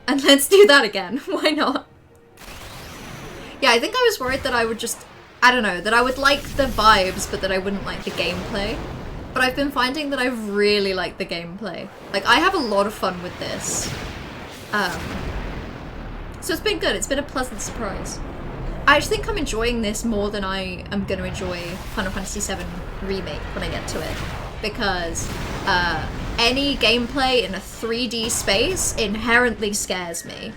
And let's do that again. Why not? Yeah, I think I was worried that I would just, I don't know, that I would like the vibes, but that I wouldn't like the gameplay. But I've been finding that I really like the gameplay. Like, I have a lot of fun with this. So it's been good. It's been a pleasant surprise. I actually think I'm enjoying this more than I am going to enjoy Final Fantasy VII Remake when I get to it. Because any gameplay in a 3D space inherently scares me.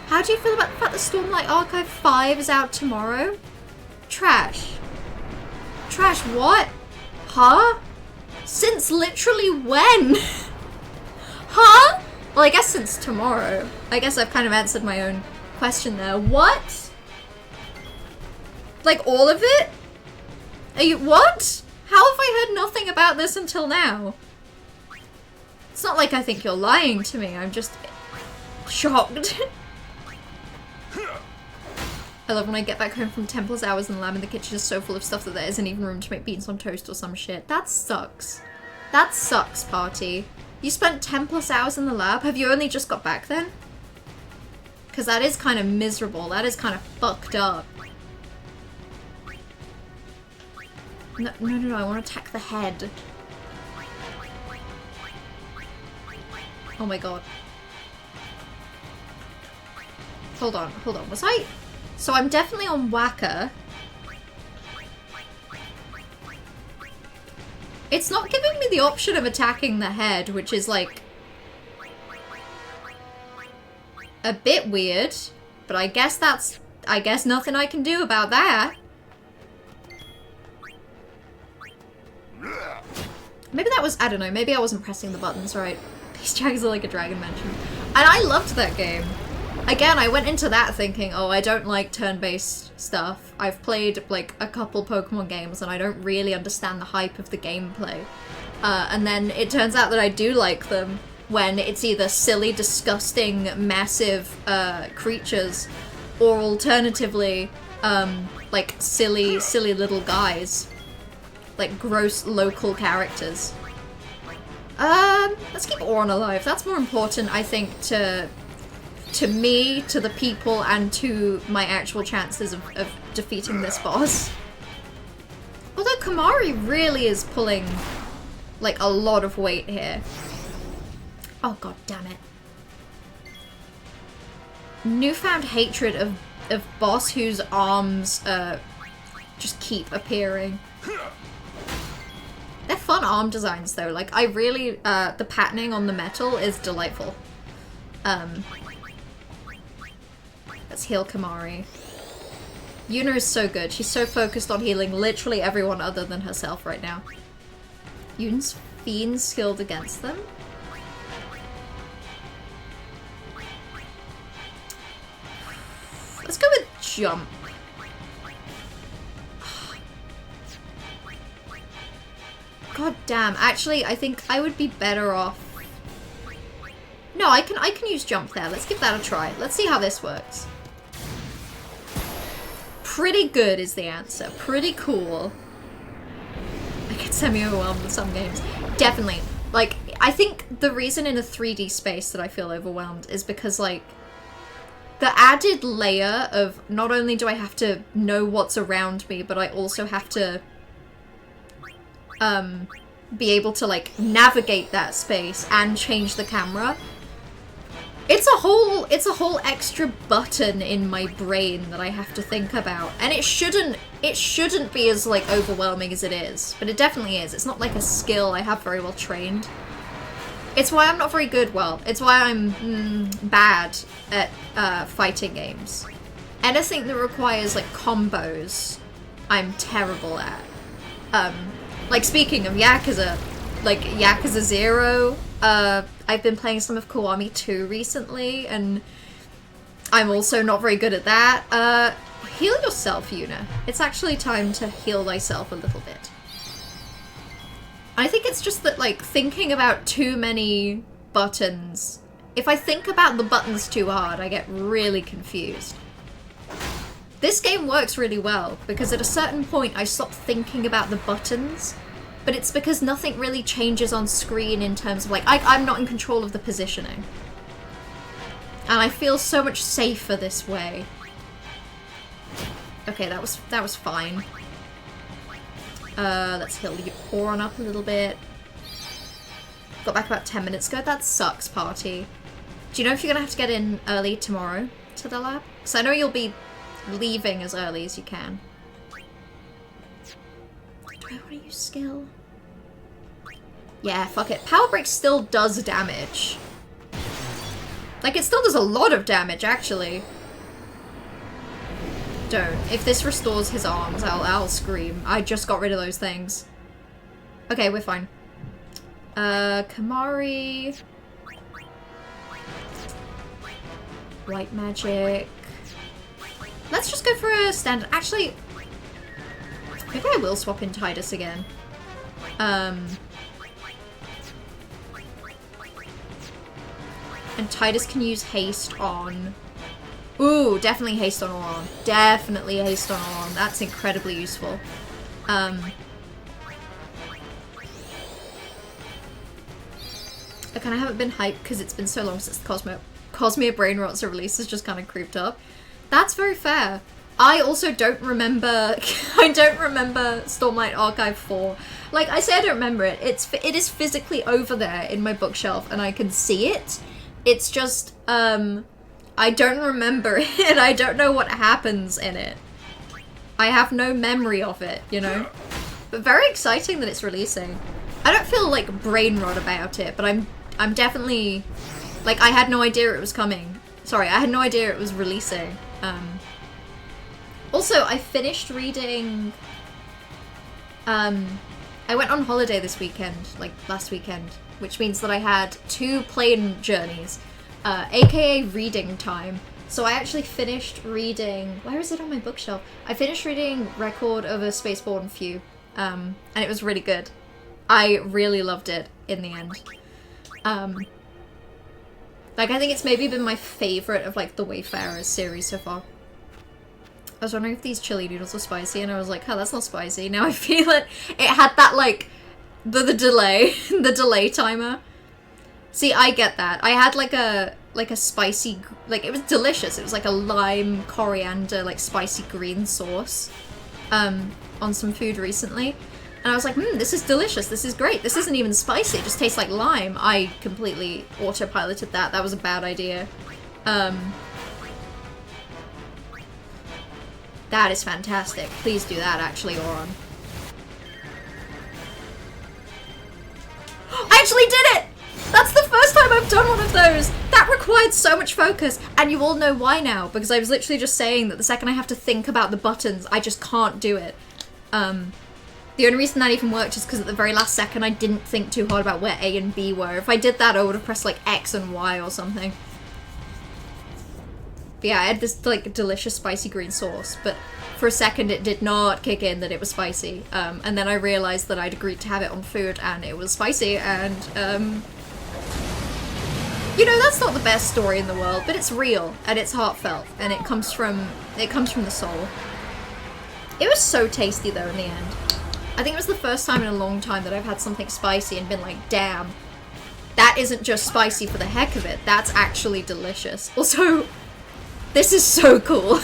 How do you feel about the fact that Stormlight Archive 5 is out tomorrow? Trash. Trash what? Huh? Since literally when? Huh? Well, I guess since tomorrow. I guess I've kind of answered my own question there. What? Like all of it? Are you- what? How have I heard nothing about this until now? It's not like I think you're lying to me, I'm just shocked. I love when I get back home from Temple's hours and the lab in the kitchen is so full of stuff that there isn't even room to make beans on toast or some shit. That sucks. That sucks, party. You spent 10 plus hours in the lab? Have you only just got back then? Because that is kind of miserable. That is kind of fucked up. No, I want to attack the head. Oh my god. Hold on. Was I... So I'm definitely on Whacker. It's not giving me the option of attacking the head, which is like... a bit weird. But I guess that's... I guess nothing I can do about that. Maybe that was... I don't know. Maybe I wasn't pressing the buttons right. These Jags are like a dragon mention. And I loved that game. Again, I went into that thinking, oh, I don't like turn-based stuff. I've played, like, a couple Pokemon games and I don't really understand the hype of the gameplay. And then it turns out that I do like them when it's either silly, disgusting, massive creatures, or alternatively, like, silly little guys. Like, gross local characters. Let's keep Auron alive. That's more important, I think, to me, to the people, and to my actual chances of defeating this boss. Although Kamari really is pulling, like, a lot of weight here. Oh, god damn it. Newfound hatred of boss whose arms, just keep appearing. They're fun arm designs, though. Like, I really, the patterning on the metal is delightful. Let's heal Kamari. Yuna is so good. She's so focused on healing literally everyone other than herself right now. Yuna's Fiend skilled against them? Let's go with Jump. God damn. Actually, I think I would be better off... No, I can use Jump there. Let's give that a try. Let's see how this works. Pretty good is the answer. Pretty cool. I get semi-overwhelmed with some games. Definitely. Like, I think the reason in a 3D space that I feel overwhelmed is because, like, the added layer of not only do I have to know what's around me, but I also have to be able to, like, navigate that space and change the camera. It's a whole extra button in my brain that I have to think about. And it shouldn't be as, like, overwhelming as it is. But it definitely is. It's not like a skill I have very well trained. It's why I'm not very good, well, it's why I'm bad at fighting games. Anything that requires, like, combos, I'm terrible at. Like, speaking of Yakuza, like, Yakuza 0, I've been playing some of Kiwami 2 recently, and I'm also not very good at that. Heal yourself, Yuna. It's actually time to heal thyself a little bit. I think it's just that, like, thinking about too many buttons... If I think about the buttons too hard, I get really confused. This game works really well, because at a certain point I stop thinking about the buttons, but it's because nothing really changes on screen in terms of, like, I'm not in control of the positioning. And I feel so much safer this way. Okay, that was fine. Let's heal Auron up a little bit. Got back about 10 minutes ago. That sucks, party. Do you know if you're gonna have to get in early tomorrow to the lab? Because I know you'll be leaving as early as you can. Do I want to use skill? Yeah, fuck it. Power Break still does damage. Like, it still does a lot of damage, actually. Don't. If this restores his arms, I'll scream. I just got rid of those things. Okay, we're fine. Kamari. White magic. Let's just go for a standard. Actually, maybe I will swap in Titus again. And Titus can use haste on... Ooh, definitely haste on Auron. Definitely haste on Auron. That's incredibly useful. Again, I haven't been hyped because it's been so long since the Cosmere Brain Rot's release has just kind of creeped up. That's very fair. I also don't remember. I don't remember Stormlight Archive 4. Like I say, I don't remember it. It is physically over there in my bookshelf, and I can see it. It's just I don't remember it. And I don't know what happens in it. I have no memory of it, you know. But very exciting that it's releasing. I don't feel like brain rot about it, but I'm definitely like I had no idea it was coming. Sorry, I had no idea it was releasing. Also, I finished reading. I went on holiday this weekend, like last weekend, which means that I had 2 plane journeys, aka reading time. So I actually finished reading. Where is it on my bookshelf? I finished reading Record of a Spaceborne Few, and it was really good. I really loved it in the end. Like I think it's maybe been my favorite of like the Wayfarers series so far. I was wondering if these chili noodles were spicy, and I was like, oh, that's not spicy. Now I feel it. It had that, like, the delay, the delay timer. See, I get that. I had, like a spicy, like, it was delicious. It was, like, a lime, coriander, like, spicy green sauce, on some food recently. And I was like, this is delicious. This is great. This isn't even spicy. It just tastes like lime. I completely autopiloted that. That was a bad idea. That is fantastic. Please do that, actually, Oron. I actually did it! That's the first time I've done one of those! That required so much focus, and you all know why now, because I was literally just saying that the second I have to think about the buttons, I just can't do it. The only reason that even worked is because at the very last second I didn't think too hard about where A and B were. If I did that, I would have pressed, like, X and Y or something. But yeah, I had this, like, delicious spicy green sauce, but for a second it did not kick in that it was spicy. And then I realized that I'd agreed to have it on food and it was spicy, and, you know, that's not the best story in the world, but it's real, and it's heartfelt, and it comes from the soul. It was so tasty, though, in the end. I think it was the first time in a long time that I've had something spicy and been like, damn, that isn't just spicy for the heck of it, that's actually delicious. Also, this is so cool.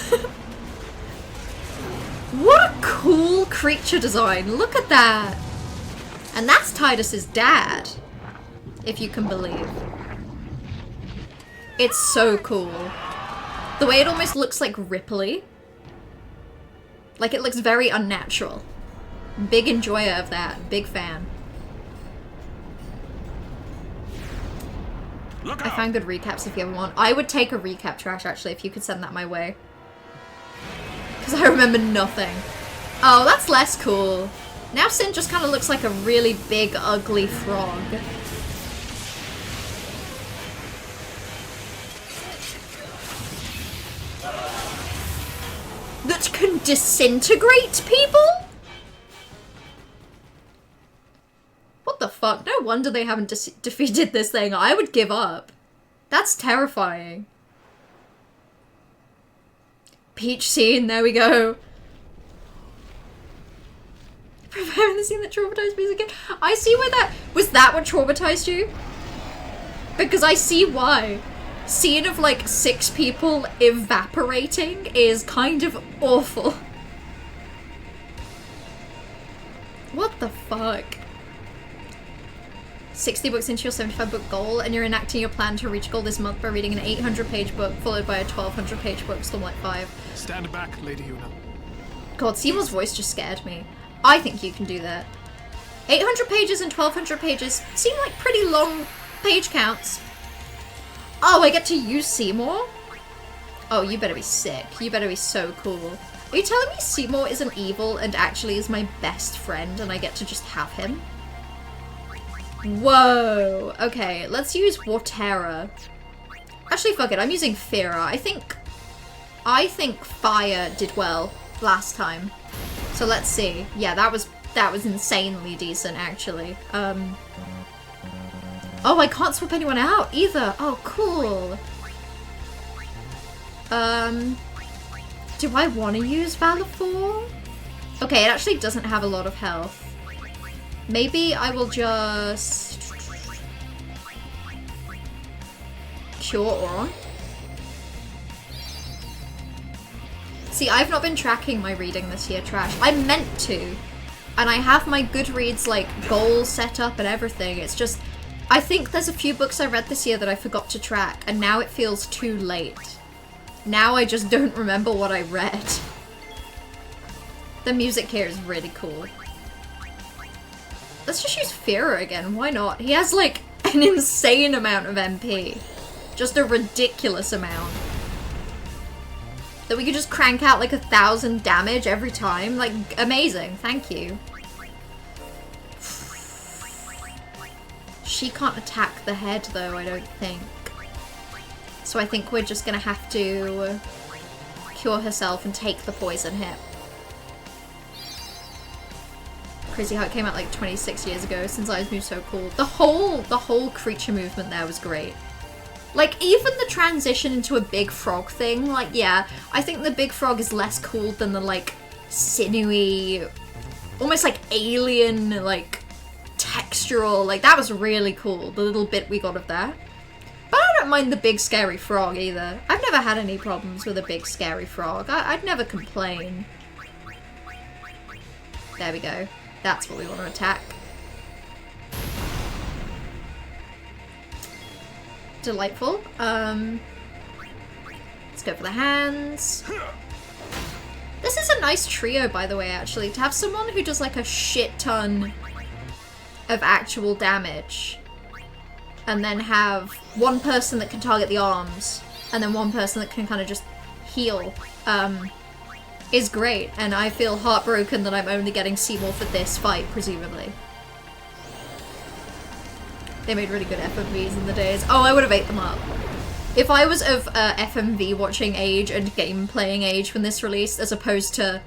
What a cool creature design. Look at that. And that's Titus's dad, if you can believe. It's so cool. The way it almost looks like Ripley. Like it looks very unnatural. Big enjoyer of that. Big fan. I found good recaps if you ever want. I would take a recap trash, actually, if you could send that my way. Because I remember nothing. Oh, that's less cool. Now Sin just kind of looks like a really big, ugly frog. That can disintegrate people? What the fuck? No wonder they haven't defeated this thing. I would give up. That's terrifying. Peach scene, there we go. Preparing the scene that traumatized me as a kid. I see why that... Was that what traumatized you? Because I see why. Scene of like 6 people evaporating is kind of awful. What the fuck? 60 books into your 75 book goal, and you're enacting your plan to reach goal this month by reading an 800-page book followed by a 1200-page book, Stormlight 5. Stand back, Lady Una. God, Seymour's voice just scared me. I think you can do that. 800 pages and 1200 pages seem like pretty long page counts. Oh, I get to use Seymour? Oh, you better be sick. You better be so cool. Are you telling me Seymour isn't evil and actually is my best friend and I get to just have him? Whoa. Okay, let's use Waterra. Actually, fuck it. I'm using Fira. I think Fire did well last time. So let's see. Yeah, that was insanely decent, actually. Oh, I can't swap anyone out either. Oh, cool. Do I want to use Valifor? Okay, it actually doesn't have a lot of health. Maybe I will just... Cure Auron? See, I've not been tracking my reading this year, Trash. I meant to. And I have my Goodreads, like, goals set up and everything. It's just, I think there's a few books I read this year that I forgot to track, and now it feels too late. Now I just don't remember what I read. The music here is really cool. Let's just use Fira again, why not? He has, like, an insane amount of MP. Just a ridiculous amount. That we could just crank out like 1,000 damage every time. Like, amazing. Thank you. She can't attack the head though, I don't think. So I think we're just gonna have to cure herself and take the poison hit. Crazy how it came out like 26 years ago. Since Eyes Move so cool. The whole creature movement there was great. Like, even the transition into a big frog thing, like, yeah, I think the big frog is less cool than the, like, sinewy, almost, like, alien, like, textural, like, that was really cool, the little bit we got of that. But I don't mind the big scary frog, either. I've never had any problems with a big scary frog. I'd never complain. There we go. That's what we want to attack. Delightful. Let's go for the hands. This is a nice trio, by the way, actually. To have someone who does like a shit ton of actual damage, and then have one person that can target the arms, and then one person that can kind of just heal, is great. And I feel heartbroken that I'm only getting Seymour for this fight, presumably. They made really good FMVs in the days. Oh, I would have ate them up. If I was of FMV watching age and game playing age when this released, as opposed to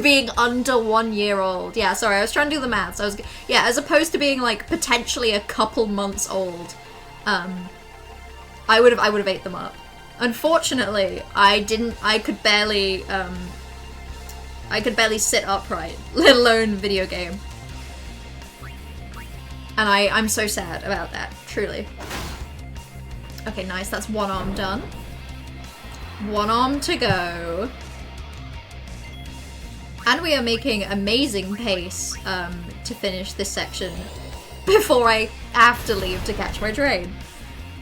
being under 1 year old. Yeah, sorry, I was trying to do the maths. Yeah, as opposed to being like potentially a couple months old, I would have ate them up. Unfortunately, I could barely sit upright, let alone video game. And I'm so sad about that, truly. Okay, nice, that's one arm done. One arm to go. And we are making amazing pace to finish this section before I have to leave to catch my train.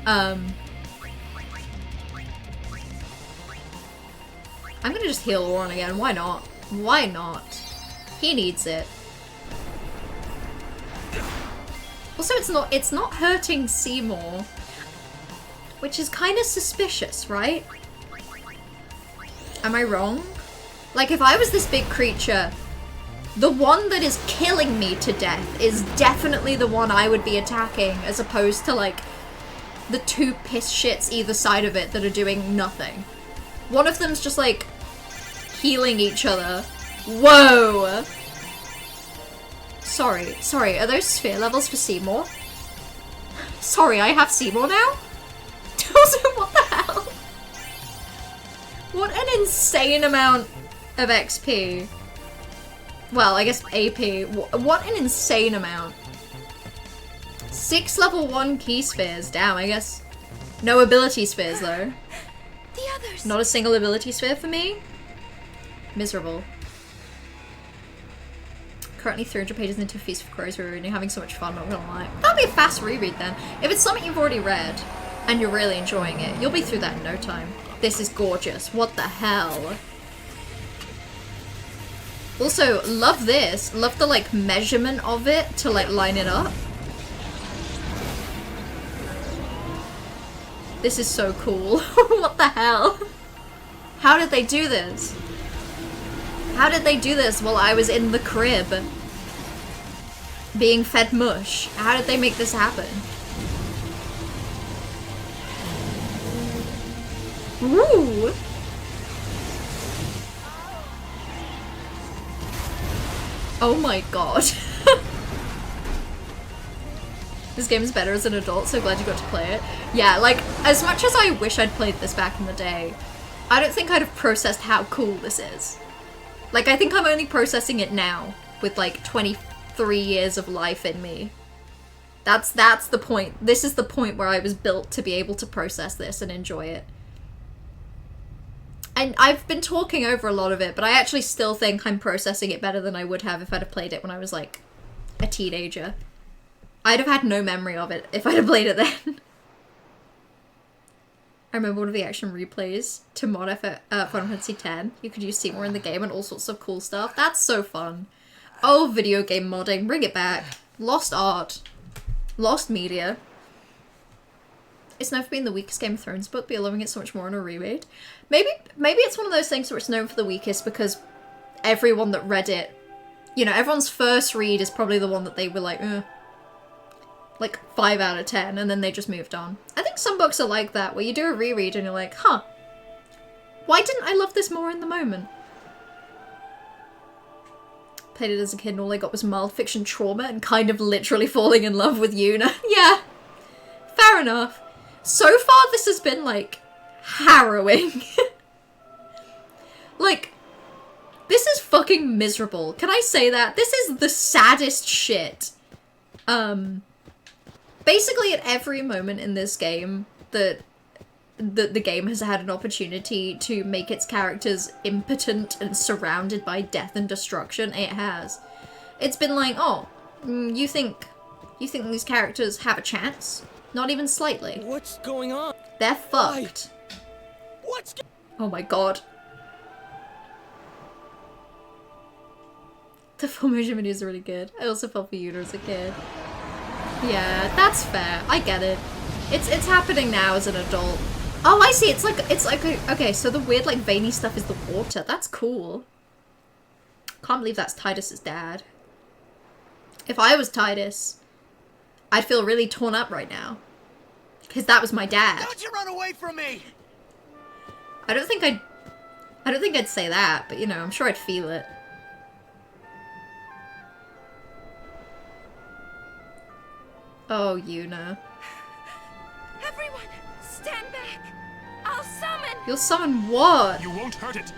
I'm gonna just heal Oran again, why not? Why not? He needs it. Also, it's not hurting Seymour, which is kind of suspicious, right? Am I wrong? Like, if I was this big creature, the one that is killing me to death is definitely the one I would be attacking, as opposed to, like, the two piss shits either side of it that are doing nothing. One of them's just, like, healing each other. Whoa! Sorry, are those sphere levels for Seymour? Sorry, I have Seymour now? Also, what the hell? What an insane amount of XP. Well, I guess AP. What an insane amount. 6 level 1 key spheres. Damn, I guess. No ability spheres, though. The others. Not a single ability sphere for me. Miserable. Currently 300 pages into Feast for Crows rereading, having so much fun, not gonna lie. That'll be a fast reread then. If it's something you've already read, and you're really enjoying it, you'll be through that in no time. This is gorgeous. What the hell? Also, love this. Love the, like, measurement of it to, like, line it up. This is so cool. What the hell? How did they do this? How did they do this while I was in the crib? Being fed mush. How did they make this happen? Ooh! Oh my god. This game is better as an adult, so glad you got to play it. Yeah, like, as much as I wish I'd played this back in the day, I don't think I'd have processed how cool this is. Like, I think I'm only processing it now, with like 23 years of life in me. That's the point. This is the point where I was built to be able to process this and enjoy it. And I've been talking over a lot of it, but I actually still think I'm processing it better than I would have if I'd have played it when I was, like, a teenager. I'd have had no memory of it if I'd have played it then. I remember one of the action replays to mod Final Fantasy X. You could use Seymour in the game and all sorts of cool stuff. That's so fun. Oh, video game modding, bring it back. Lost art. Lost media. It's never been the weakest Game of Thrones book, but you're loving it so much more in a remade. Maybe it's one of those things where it's known for the weakest because everyone that read it, you know, everyone's first read is probably the one that they were like, like 5 out of 10, and then they just moved on. I think some books are like that, where you do a reread and you're like, huh, why didn't I love this more in the moment? Played it as a kid and all I got was mild fiction trauma and kind of literally falling in love with Yuna. Yeah, fair enough. So far this has been, like, harrowing. Like, this is fucking miserable. Can I say that? This is the saddest shit. Basically at every moment in this game that the game has had an opportunity to make its characters impotent and surrounded by death and destruction, it has. It's been like, oh, you think these characters have a chance? Not even slightly. What's going on? They're fucked. What's Oh my god. The full motion videos are really good. I also felt for Yuna as a kid. Yeah, that's fair. I get it. It's happening now as an adult. Oh, I see. It's like okay, so the weird like veiny stuff is the water. That's cool. Can't believe that's Titus's dad. If I was Titus, I'd feel really torn up right now. Because that was my dad. Don't you run away from me! I don't think I'd say that, but you know, I'm sure I'd feel it. Oh, Yuna. Everyone, stand back! I'll summon! You'll summon what? You won't hurt it.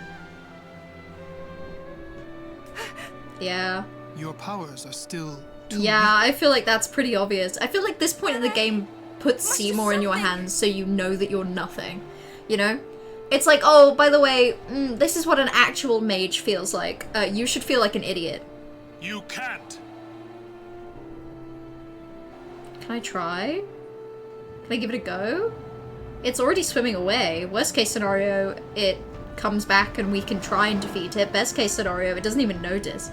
Yeah. Your powers are still Yeah, I feel like that's pretty obvious. I feel like this point in the game puts Seymour in your hands so you know that you're nothing. You know? It's like, oh, by the way, this is what an actual mage feels like. You should feel like an idiot. You can't. Can I try? Can I give it a go? It's already swimming away. Worst case scenario, it comes back and we can try and defeat it. Best case scenario, it doesn't even notice.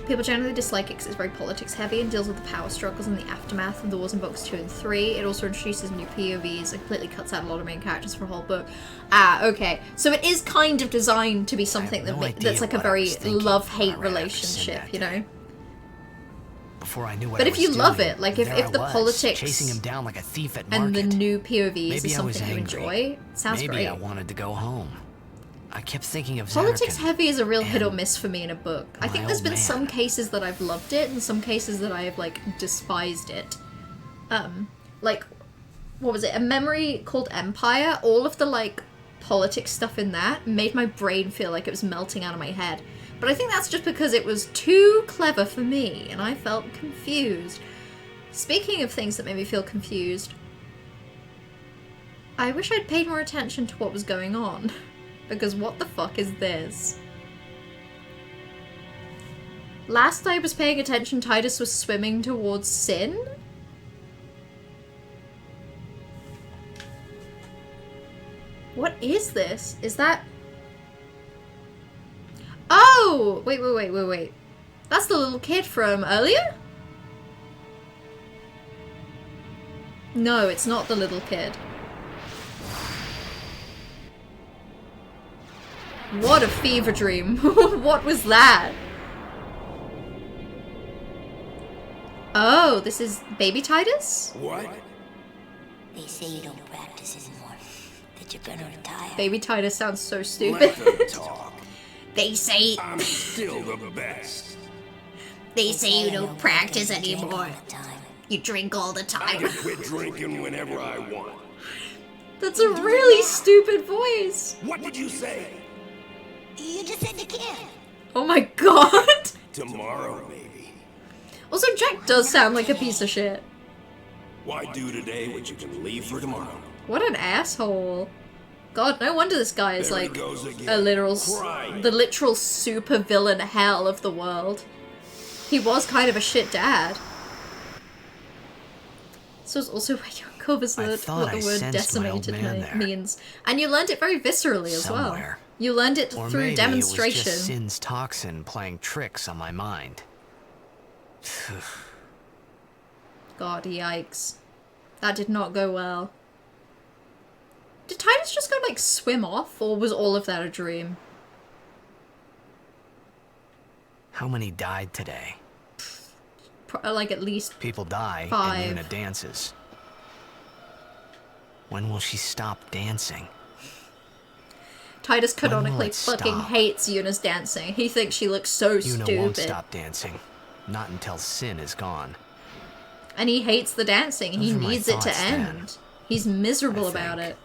People generally dislike it because it's very politics heavy and deals with the power struggles and the aftermath of the wars in books 2 and 3. It also introduces new POVs and completely cuts out a lot of main characters for a whole book. Ah, okay. So it is kind of designed to be something that's like a very love-hate relationship, you know? Before I knew what but I if was you love doing, it, like there if the I was, politics chasing him down like a thief at and the market. new POVs Maybe is I was something you angry. enjoy, sounds Maybe great. I wanted to go home. I kept thinking of Politics Xanarkand. heavy is a real hit or miss for me in a book. I think there's old been man. some cases that I've loved it and some cases that I have like despised it. Like, what was it? A memory called Empire. All of the like politics stuff in that made my brain feel like it was melting out of my head. But I think that's just because it was too clever for me and I felt confused. Speaking of things that made me feel confused, I wish I'd paid more attention to what was going on. Because what the fuck is this? Last I was paying attention, Titus was swimming towards Sin? What is this? Is that... Oh! Wait. That's the little kid from earlier? No, it's not the little kid. What a fever dream. What was that? Oh, this is baby Titus? What? They say you don't practice anymore. That you're gonna retire. Baby Titus sounds so Let stupid. them talk. They say I'm still the best. they say you don't practice anymore. You drink all the I time. can quit drinking whenever I want. That's a really stupid voice. What did you say? You just said you can't. Oh my god. Tomorrow, maybe. Also, Jack does sound like a piece of shit. Why do today what you can leave for tomorrow? What an asshole. God, no wonder this guy is There he like goes again. a literal, Crying. the literal super villain hell of the world. He was kind of a shit dad. This was also where young Corvus learned what the word decimated means. And you learned it very viscerally as well. You learned it Or through maybe demonstration. It was just Sin's toxin playing tricks on my mind. God, yikes. That did not go well. Did Titus just go, like, swim off, or was all of that a dream? How many died today? Like, at least People die 5. and Yuna dances. When will she stop dancing? Titus canonically it fucking stop? hates Yuna's dancing. He thinks she looks so Yuna stupid. won't stop dancing. Not until Sin is gone. And he hates the dancing. He Those are my needs it to thoughts then, end. He's miserable I about think. it.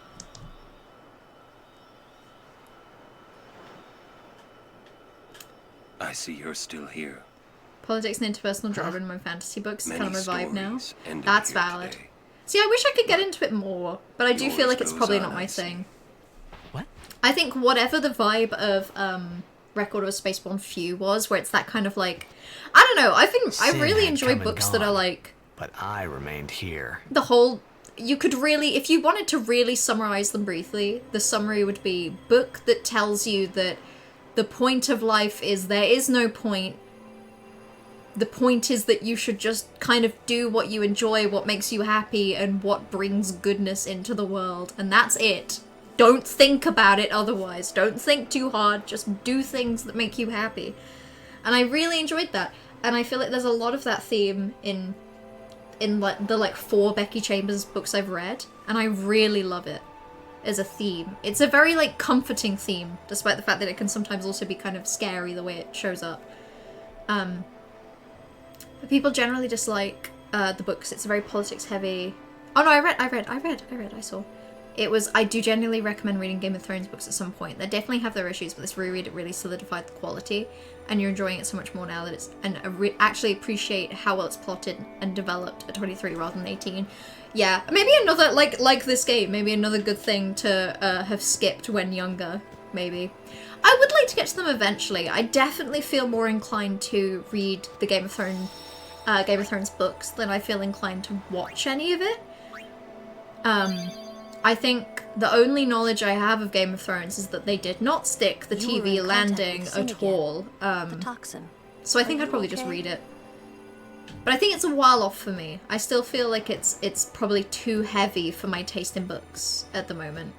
I see you're still here. Politics and interpersonal drama in my fantasy books is kind of my vibe now. stories ended That's here valid. today. See, I wish I could get into it more, but I do feel Yours like it's goes probably on, not my I see. thing. What? I think whatever the vibe of Record of a Spaceborne Few was, where it's that kind of like, I don't know, I Sin really had enjoy come and books that are gone, like But I remained here. the whole, you could really, if you wanted to really summarize them briefly, the summary would be book that tells you that the point of life is there is no point. The point is that you should just kind of do what you enjoy, what makes you happy, and what brings goodness into the world. And that's it. Don't think about it otherwise. Don't think too hard. Just do things that make you happy. And I really enjoyed that. And I feel like there's a lot of that theme in like the 4 Becky Chambers books I've read. And I really love it as a theme. It's a very like comforting theme, despite the fact that it can sometimes also be kind of scary the way it shows up. But people generally dislike the books. It's very politics heavy. Oh no, I saw. It was, I do genuinely recommend reading Game of Thrones books at some point. They definitely have their issues, but this reread, it really solidified the quality, and you're enjoying it so much more now that it's, and actually appreciate how well it's plotted and developed at 23 rather than 18. Yeah, maybe another, like this game, maybe another good thing to have skipped when younger, maybe. I would like to get to them eventually. I definitely feel more inclined to read the Game of Thrones books than I feel inclined to watch any of it. I think the only knowledge I have of Game of Thrones is that they did not stick the You were TV in contact landing with Sin at again. all. The toxin. So I think Are I'd probably you just okay? read it. But I think it's a while off for me. I still feel like it's probably too heavy for my taste in books at the moment.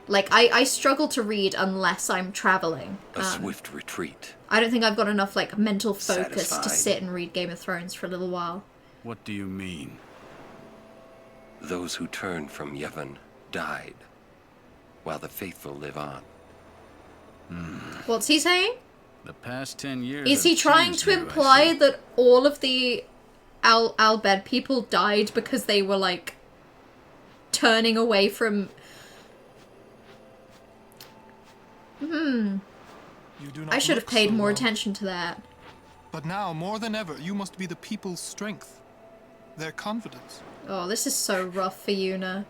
Like, I struggle to read unless I'm traveling. A swift retreat. I don't think I've got enough, like, mental focus to Satisfied? sit and read Game of Thrones for a little while. What do you mean? Those who turned from Yevon died, while the faithful live on. What's he saying? The past 10 years Is he have trying changed to you, I imply see. that all of the Al-Bed people died because they were, like, turning away from... You do not I should have look paid so more well. attention to that. But now, more than ever, you must be the people's strength. Their confidence. Oh, this is so rough for Yuna.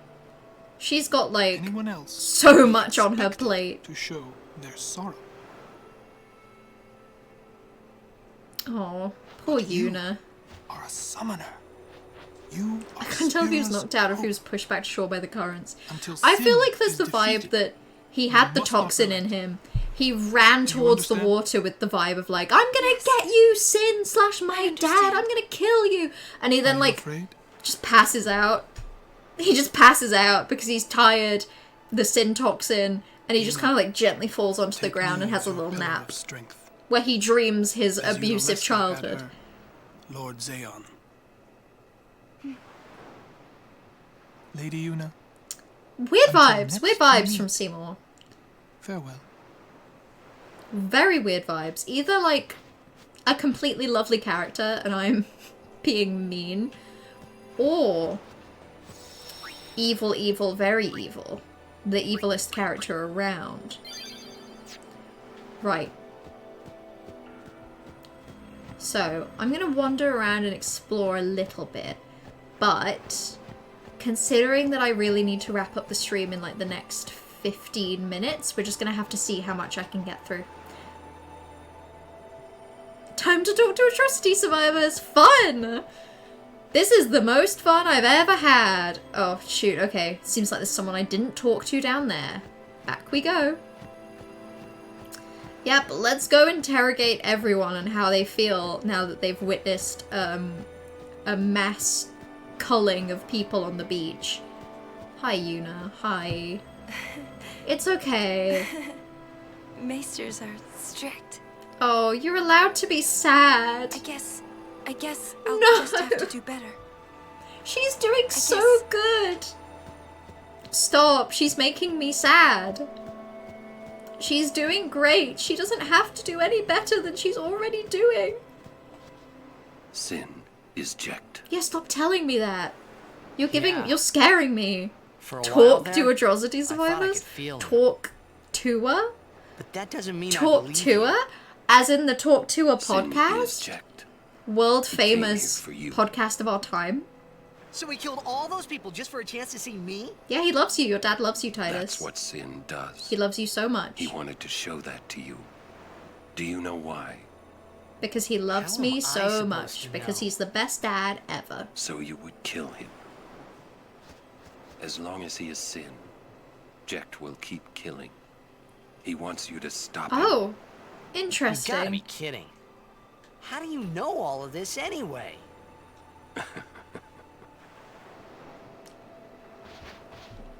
She's got, like, Anyone else so much on her plate. to show their sorrow. Oh, poor Yuna. Are a summoner. You are I couldn't tell if he was Spira's knocked out or if he hope. was pushed back to shore by the currents. Until I feel sin like there's is the vibe defeated. that he had the must not toxin in relent. him. He ran towards the understand? water with the vibe of like, I'm gonna get you, Sin / my dad, I'm gonna kill you. And he then Are you like afraid? just passes out. He just passes out because he's tired, the Sin toxin, and he just kind of like gently falls onto the Take ground me and has as a your little pillar nap of strength, where he dreams his as your abusive Lesser had childhood. her, Lord Zayon. Lady Yuna, Weird Until vibes, next weird we vibes meet. from Seymour. farewell. Very weird vibes. Either like a completely lovely character and I'm being mean, or evil, evil, very evil. The evilest character around. Right. So, I'm gonna wander around and explore a little bit, but considering that I really need to wrap up the stream in like the next 15 minutes. We're just gonna have to see how much I can get through. Time to talk to atrocity survivors. Fun! This is the most fun I've ever had. Oh, shoot. Okay. Seems like there's someone I didn't talk to down there. Back we go. Yep, let's go interrogate everyone and how they feel now that they've witnessed a mass culling of people on the beach. Hi, Yuna. Hi. It's okay. Maesters are strict. Oh, you're allowed to be sad. I guess I'll No. just have to do better. She's doing so guess. good. Stop. She's making me sad. She's doing great. She doesn't have to do any better than she's already doing. Sin is Jecht. Yeah, stop telling me that. You're Yeah. you're scaring me. For a while Talk to there, atrocity I thought I survivors? could feel it. Talk to her? But that doesn't mean I Talk believe to you. her? As in the Talk to Her Sin is podcast? Jecht. World He came famous here for you. podcast of our time. So he killed all those people just for a chance to see me? Yeah, he loves you. Your dad loves you, Titus. That's what Sin does. He loves you so much. He wanted to show that to you. Do you know why? Because he loves How me am I so supposed much. to Because know? he's the best dad ever. So you would kill him. As long as he is Sin, Jecht will keep killing. He wants you to stop him. Oh, You interesting. gotta be kidding. How do you know all of this anyway?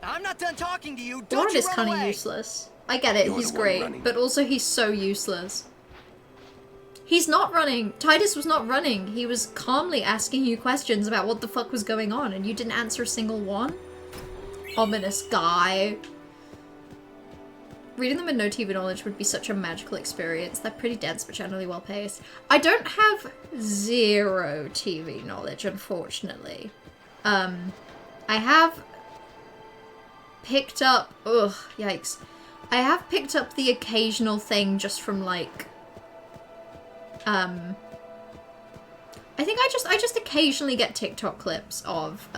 I'm not done talking to you. Don't Doran you is run kind of away. useless. I get it, You're he's the one great, running. but also he's so useless. He's not running. Titus was not running. He was calmly asking you questions about what the fuck was going on, and you didn't answer a single one? Ominous guy. Reading them with no TV knowledge would be such a magical experience. They're pretty dense, but generally well paced. I don't have zero TV knowledge, unfortunately. I have picked up... Ugh, yikes. I have picked up the occasional thing just from, like... I think I just occasionally get TikTok clips of,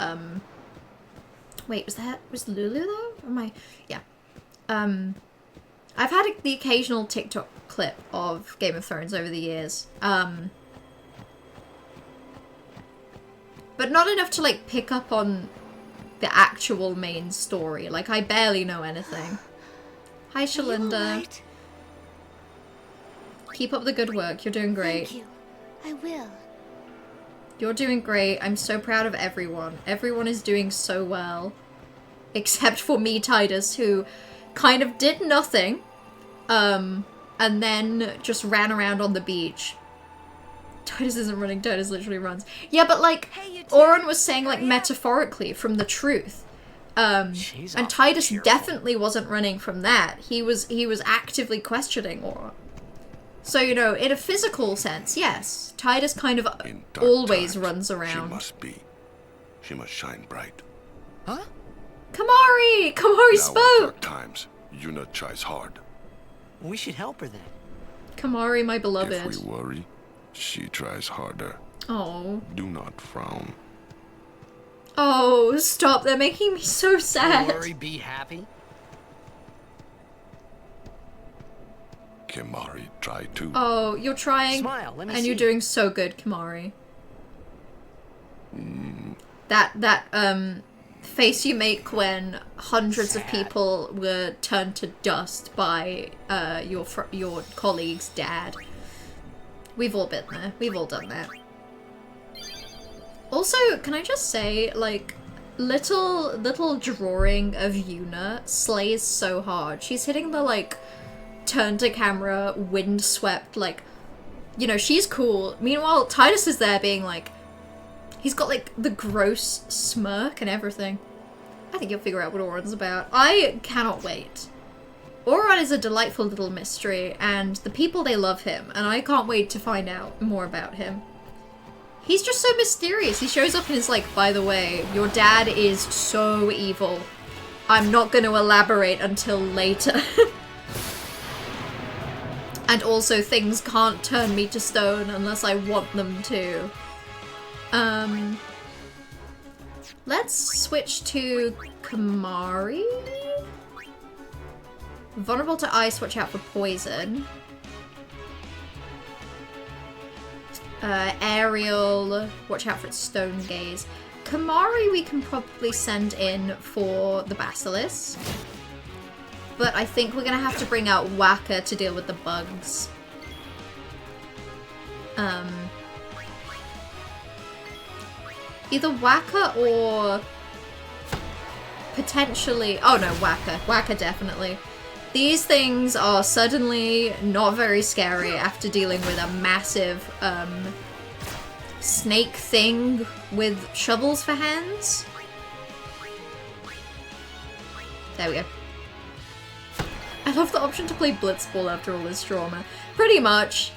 Wait, was Lulu though? Am I... Yeah. I've had the occasional TikTok clip of Game of Thrones over the years. But not enough to, like, pick up on the actual main story. Like, I barely know anything. Hi, Shalinda. Right? Keep up the good work. You're doing great. Thank you. I will. You're doing great. I'm so proud of everyone. Everyone is doing so well. Except for me, Titus, who kind of did nothing. And then just ran around on the beach. Titus isn't running, Titus literally runs. Yeah, but like, Hey, you two. Oren was saying, like, metaphorically, from the truth. She's And awfully Titus cheerful. definitely wasn't running from that. He was actively questioning Oren. So, you know, in a physical sense, yes, Titus kind of In dark always times, runs around. She must shine bright. Huh? Kamari! Kamari Now in spoke! dark times, Yuna tries hard. We should help her then. Kamari, my If we beloved. worry, she tries harder. Oh. Do not frown. Oh, stop. They're making me so sad. Worry, be happy. Kimari, try too. Oh, you're trying. Smile, let me and you're see. doing so good, Kamari. That face you make when hundreds of people were turned to dust by your colleague's dad. We've all been there. We've all done that. Also, can I just say, like, little drawing of Yuna slays so hard. She's hitting the, like, turn to camera, windswept, like, you know, she's cool. Meanwhile, Titus is there being like, he's got, like, the gross smirk and everything. I think you'll figure out what Oren's about. I cannot wait. Oren is a delightful little mystery, and the people, they love him, and I can't wait to find out more about him. He's just so mysterious. He shows up and is like, by the way, your dad is so evil. I'm not going to elaborate until later. And also, things can't turn me to stone unless I want them to. Let's switch to Kamari? Vulnerable to ice, watch out for poison. Aerial, watch out for its stone gaze. Kamari we can probably send in for the Basilisk. But I think we're gonna have to bring out Waka to deal with the bugs. Either Waka or potentially... Oh no, Waka. Waka definitely. These things are suddenly not very scary after dealing with a massive snake thing with shovels for hands. There we go. I love the option to play Blitzball after all this trauma. Pretty much.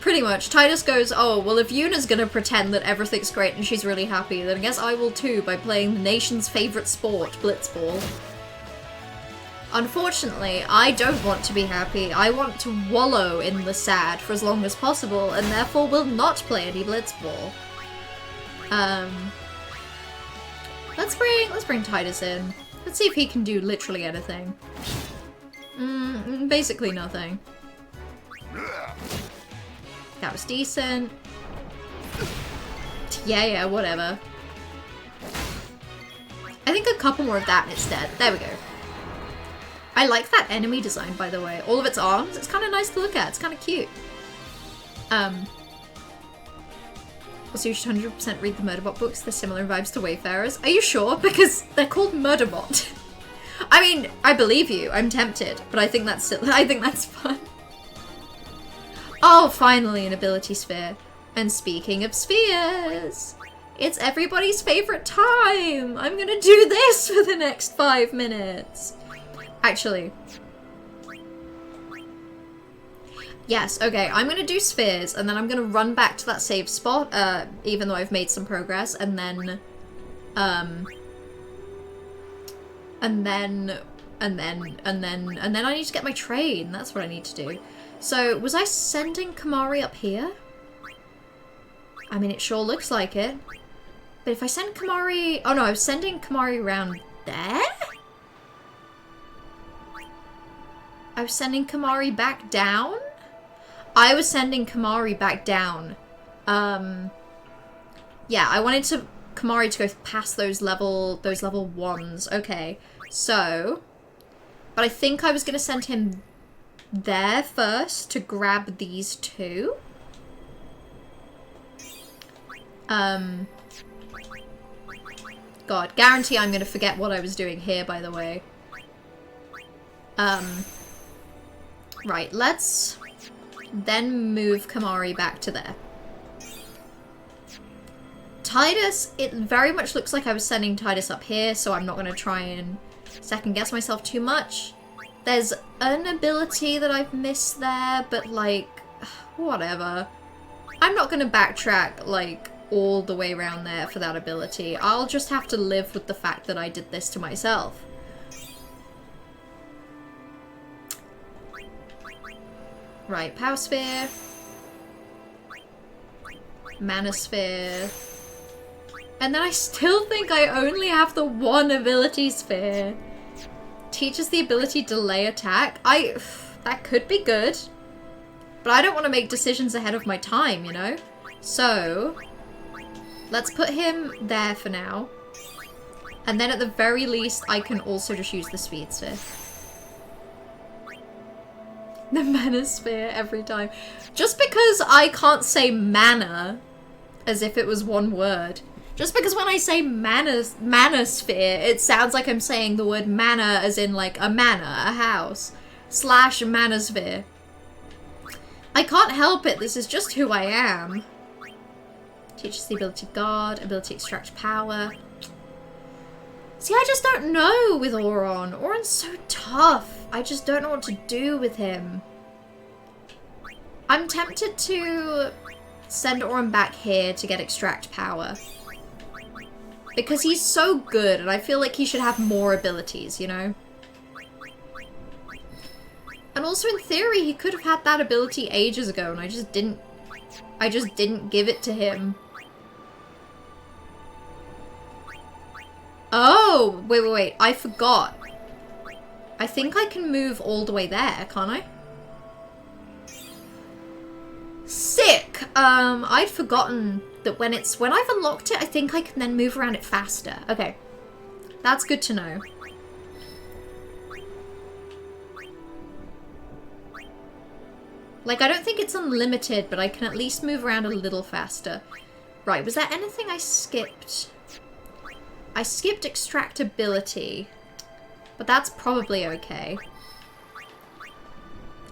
Pretty much. Titus goes, oh, well if Yuna's gonna pretend that everything's great and she's really happy, then I guess I will too by playing the nation's favourite sport, Blitzball. Unfortunately, I don't want to be happy. I want to wallow in the sad for as long as possible, and therefore will not play any Blitzball. Let's bring Titus in. Let's see if he can do literally anything. Basically nothing. That was decent. Yeah, whatever. I think a couple more of that instead. There we go. I like that enemy design, by the way. All of its arms, it's kind of nice to look at. It's kind of cute. Also, you should 100% read the Murderbot books. They're similar vibes to Wayfarers. Are you sure? Because they're called Murderbot. I mean, I believe you. I'm tempted, but I think that's silly. I think that's fun. Oh, finally an ability sphere. And speaking of spheres, it's everybody's favorite time. I'm gonna do this for the next 5 minutes. Actually. Yes, okay, I'm gonna do spheres, and then I'm gonna run back to that save spot, even though I've made some progress, and then I need to get my train. That's what I need to do. So, was I sending Kamari up here? I mean, it sure looks like it. But if I send Kamari... Oh no, I was sending Kamari around there? I was sending Kamari back down? I was sending Kamari back down. Yeah, I wanted Kamari to go past those level 1s. Okay, so... But I think I was going to send him there first to grab these two. God, guarantee I'm going to forget what I was doing here, by the way. Right, let's then move Kamari back to there. Titus, it very much looks like I was sending Titus up here, so I'm not going to try and second guess myself too much. There's an ability that I've missed there, but like, whatever. I'm not going to backtrack like all the way around there for that ability. I'll just have to live with the fact that I did this to myself. Right, Power Sphere. Mana Sphere. And then I still think I only have the one ability sphere. Teaches the ability to delay attack. That could be good. But I don't want to make decisions ahead of my time, you know? So, let's put him there for now. And then at the very least, I can also just use the Speed Sphere. The Mana Sphere every time. Just because I can't say mana as if it was one word. Just because when I say mana sphere, it sounds like I'm saying the word mana as in like a manor, a house. / manosphere. I can't help it, this is just who I am. Teaches the ability guard, ability extract power. See, I just don't know with Auron. Auron's so tough. I just don't know what to do with him. I'm tempted to send Auron back here to get extract power. Because he's so good, and I feel like he should have more abilities, you know? And also, in theory, he could have had that ability ages ago, and I just didn't give it to him. Oh! Wait, I forgot. I think I can move all the way there, can't I? Sick! I'd forgotten that when I've unlocked it, I think I can then move around it faster. Okay. That's good to know. Like, I don't think it's unlimited, but I can at least move around a little faster. Right, was there anything I skipped? I skipped extractability, but that's probably okay.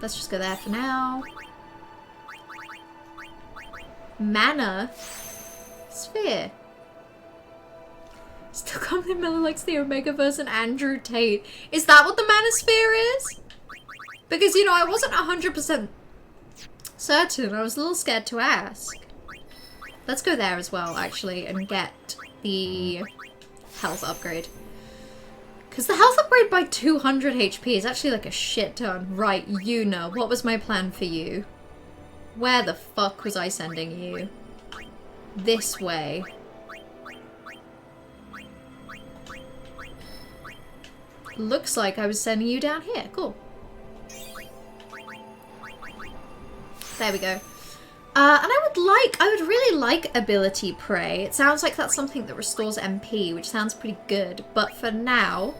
Let's just go there for now. Mana sphere. Still can't believe Miller likes the Omegaverse and Andrew Tate. Is that what the Mana sphere is? Because, you know, I wasn't 100% certain. I was a little scared to ask. Let's go there as well, actually, and get the health upgrade. Because the health upgrade by 200 HP is actually like a shit ton. Right, Yuna, what was my plan for you? Where the fuck was I sending you? This way. Looks like I was sending you down here. Cool. There we go. And I would really like Ability Prey. It sounds like that's something that restores MP, which sounds pretty good. But for now,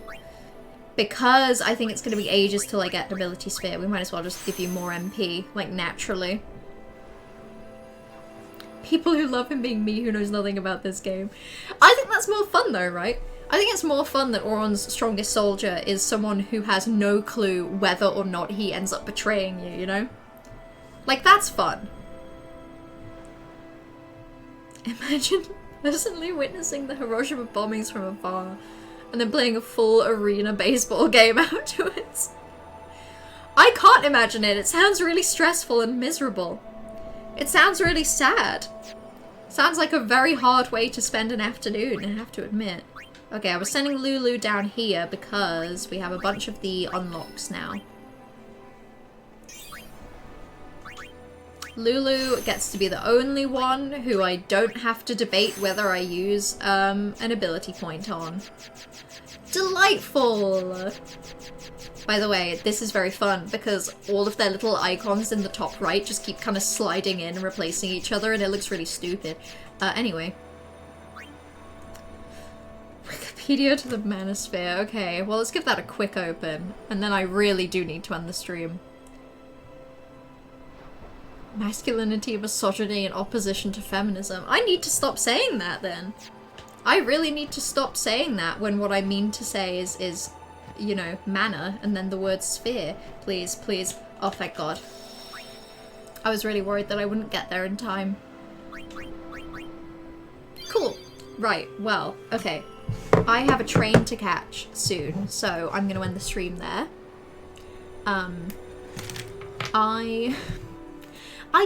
because I think it's going to be ages till I get Ability Sphere, we might as well just give you more MP, like, naturally. People who love him being me who knows nothing about this game. I think that's more fun though, right? I think it's more fun that Auron's strongest soldier is someone who has no clue whether or not he ends up betraying you, you know? Like, that's fun. Imagine personally witnessing the Hiroshima bombings from afar and then playing a full arena baseball game afterwards. I can't imagine it. It sounds really stressful and miserable. It sounds really sad. Sounds like a very hard way to spend an afternoon, I have to admit. Okay, I was sending Lulu down here because we have a bunch of the unlocks now. Lulu gets to be the only one who I don't have to debate whether I use an ability point on. Delightful! By the way, this is very fun because all of their little icons in the top right just keep kind of sliding in and replacing each other and it looks really stupid. Anyway. Wikipedia to the Manosphere. Okay, well let's give that a quick open and then I really do need to end the stream. Masculinity, misogyny, and opposition to feminism. I need to stop saying that then. I really need to stop saying that when what I mean to say is you know, mana, and then the word sphere. Please, please. Oh, thank God. I was really worried that I wouldn't get there in time. Cool. Right, well, okay. I have a train to catch soon, so I'm gonna end the stream there. I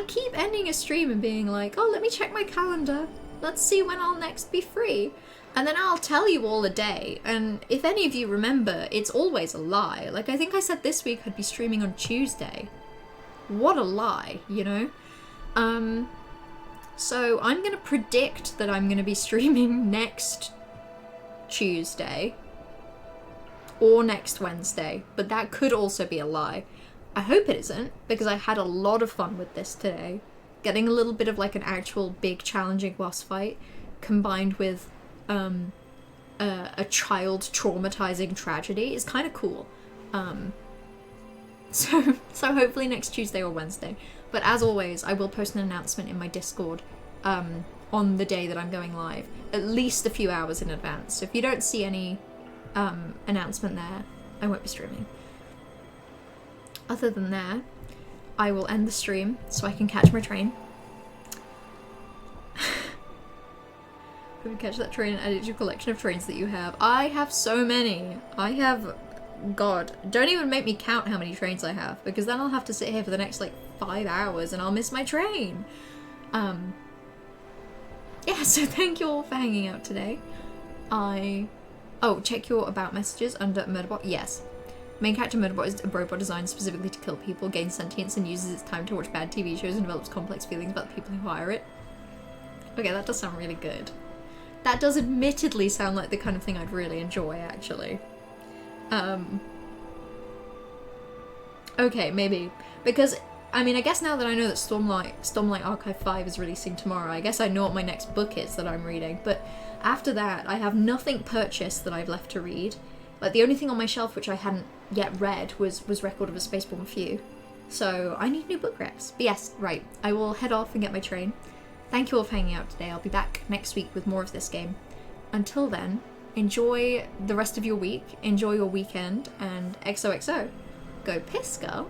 keep ending a stream and being like, oh, let me check my calendar. Let's see when I'll next be free. And then I'll tell you all a day, and if any of you remember, it's always a lie. Like, I think I said this week I'd be streaming on Tuesday. What a lie, you know? So I'm gonna predict that I'm gonna be streaming next Tuesday. Or next Wednesday, but that could also be a lie. I hope it isn't, because I had a lot of fun with this today. Getting a little bit of like an actual big challenging boss fight, combined with a child traumatizing tragedy is kind of cool. So hopefully next Tuesday or Wednesday. But as always, I will post an announcement in my Discord on the day that I'm going live, at least a few hours in advance. So if you don't see any announcement there, I won't be streaming. Other than that, I will end the stream so I can catch my train. Hope you catch that train and edit your collection of trains that you have. I have so many. I have... God, don't even make me count how many trains I have, because then I'll have to sit here for the next, like, 5 hours and I'll miss my train. Yeah, so thank you all for hanging out today. Oh, check your about messages under Murderbot. Yes. Main character Murderbot is a robot designed specifically to kill people, gain sentience, and uses its time to watch bad TV shows and develops complex feelings about the people who hire it. Okay, that does sound really good. That does admittedly sound like the kind of thing I'd really enjoy, actually. Okay, maybe. Because, I mean, I guess now that I know that Stormlight Archive 5 is releasing tomorrow, I guess I know what my next book is that I'm reading. But after that, I have nothing purchased that I've left to read. Like, the only thing on my shelf which I hadn't yet read was Record of a Spaceborne Few. So, I need new book recs. But yes, right, I will head off and get my train. Thank you all for hanging out today. I'll be back next week with more of this game. Until then, enjoy the rest of your week, enjoy your weekend, and XOXO. Go piss, girl.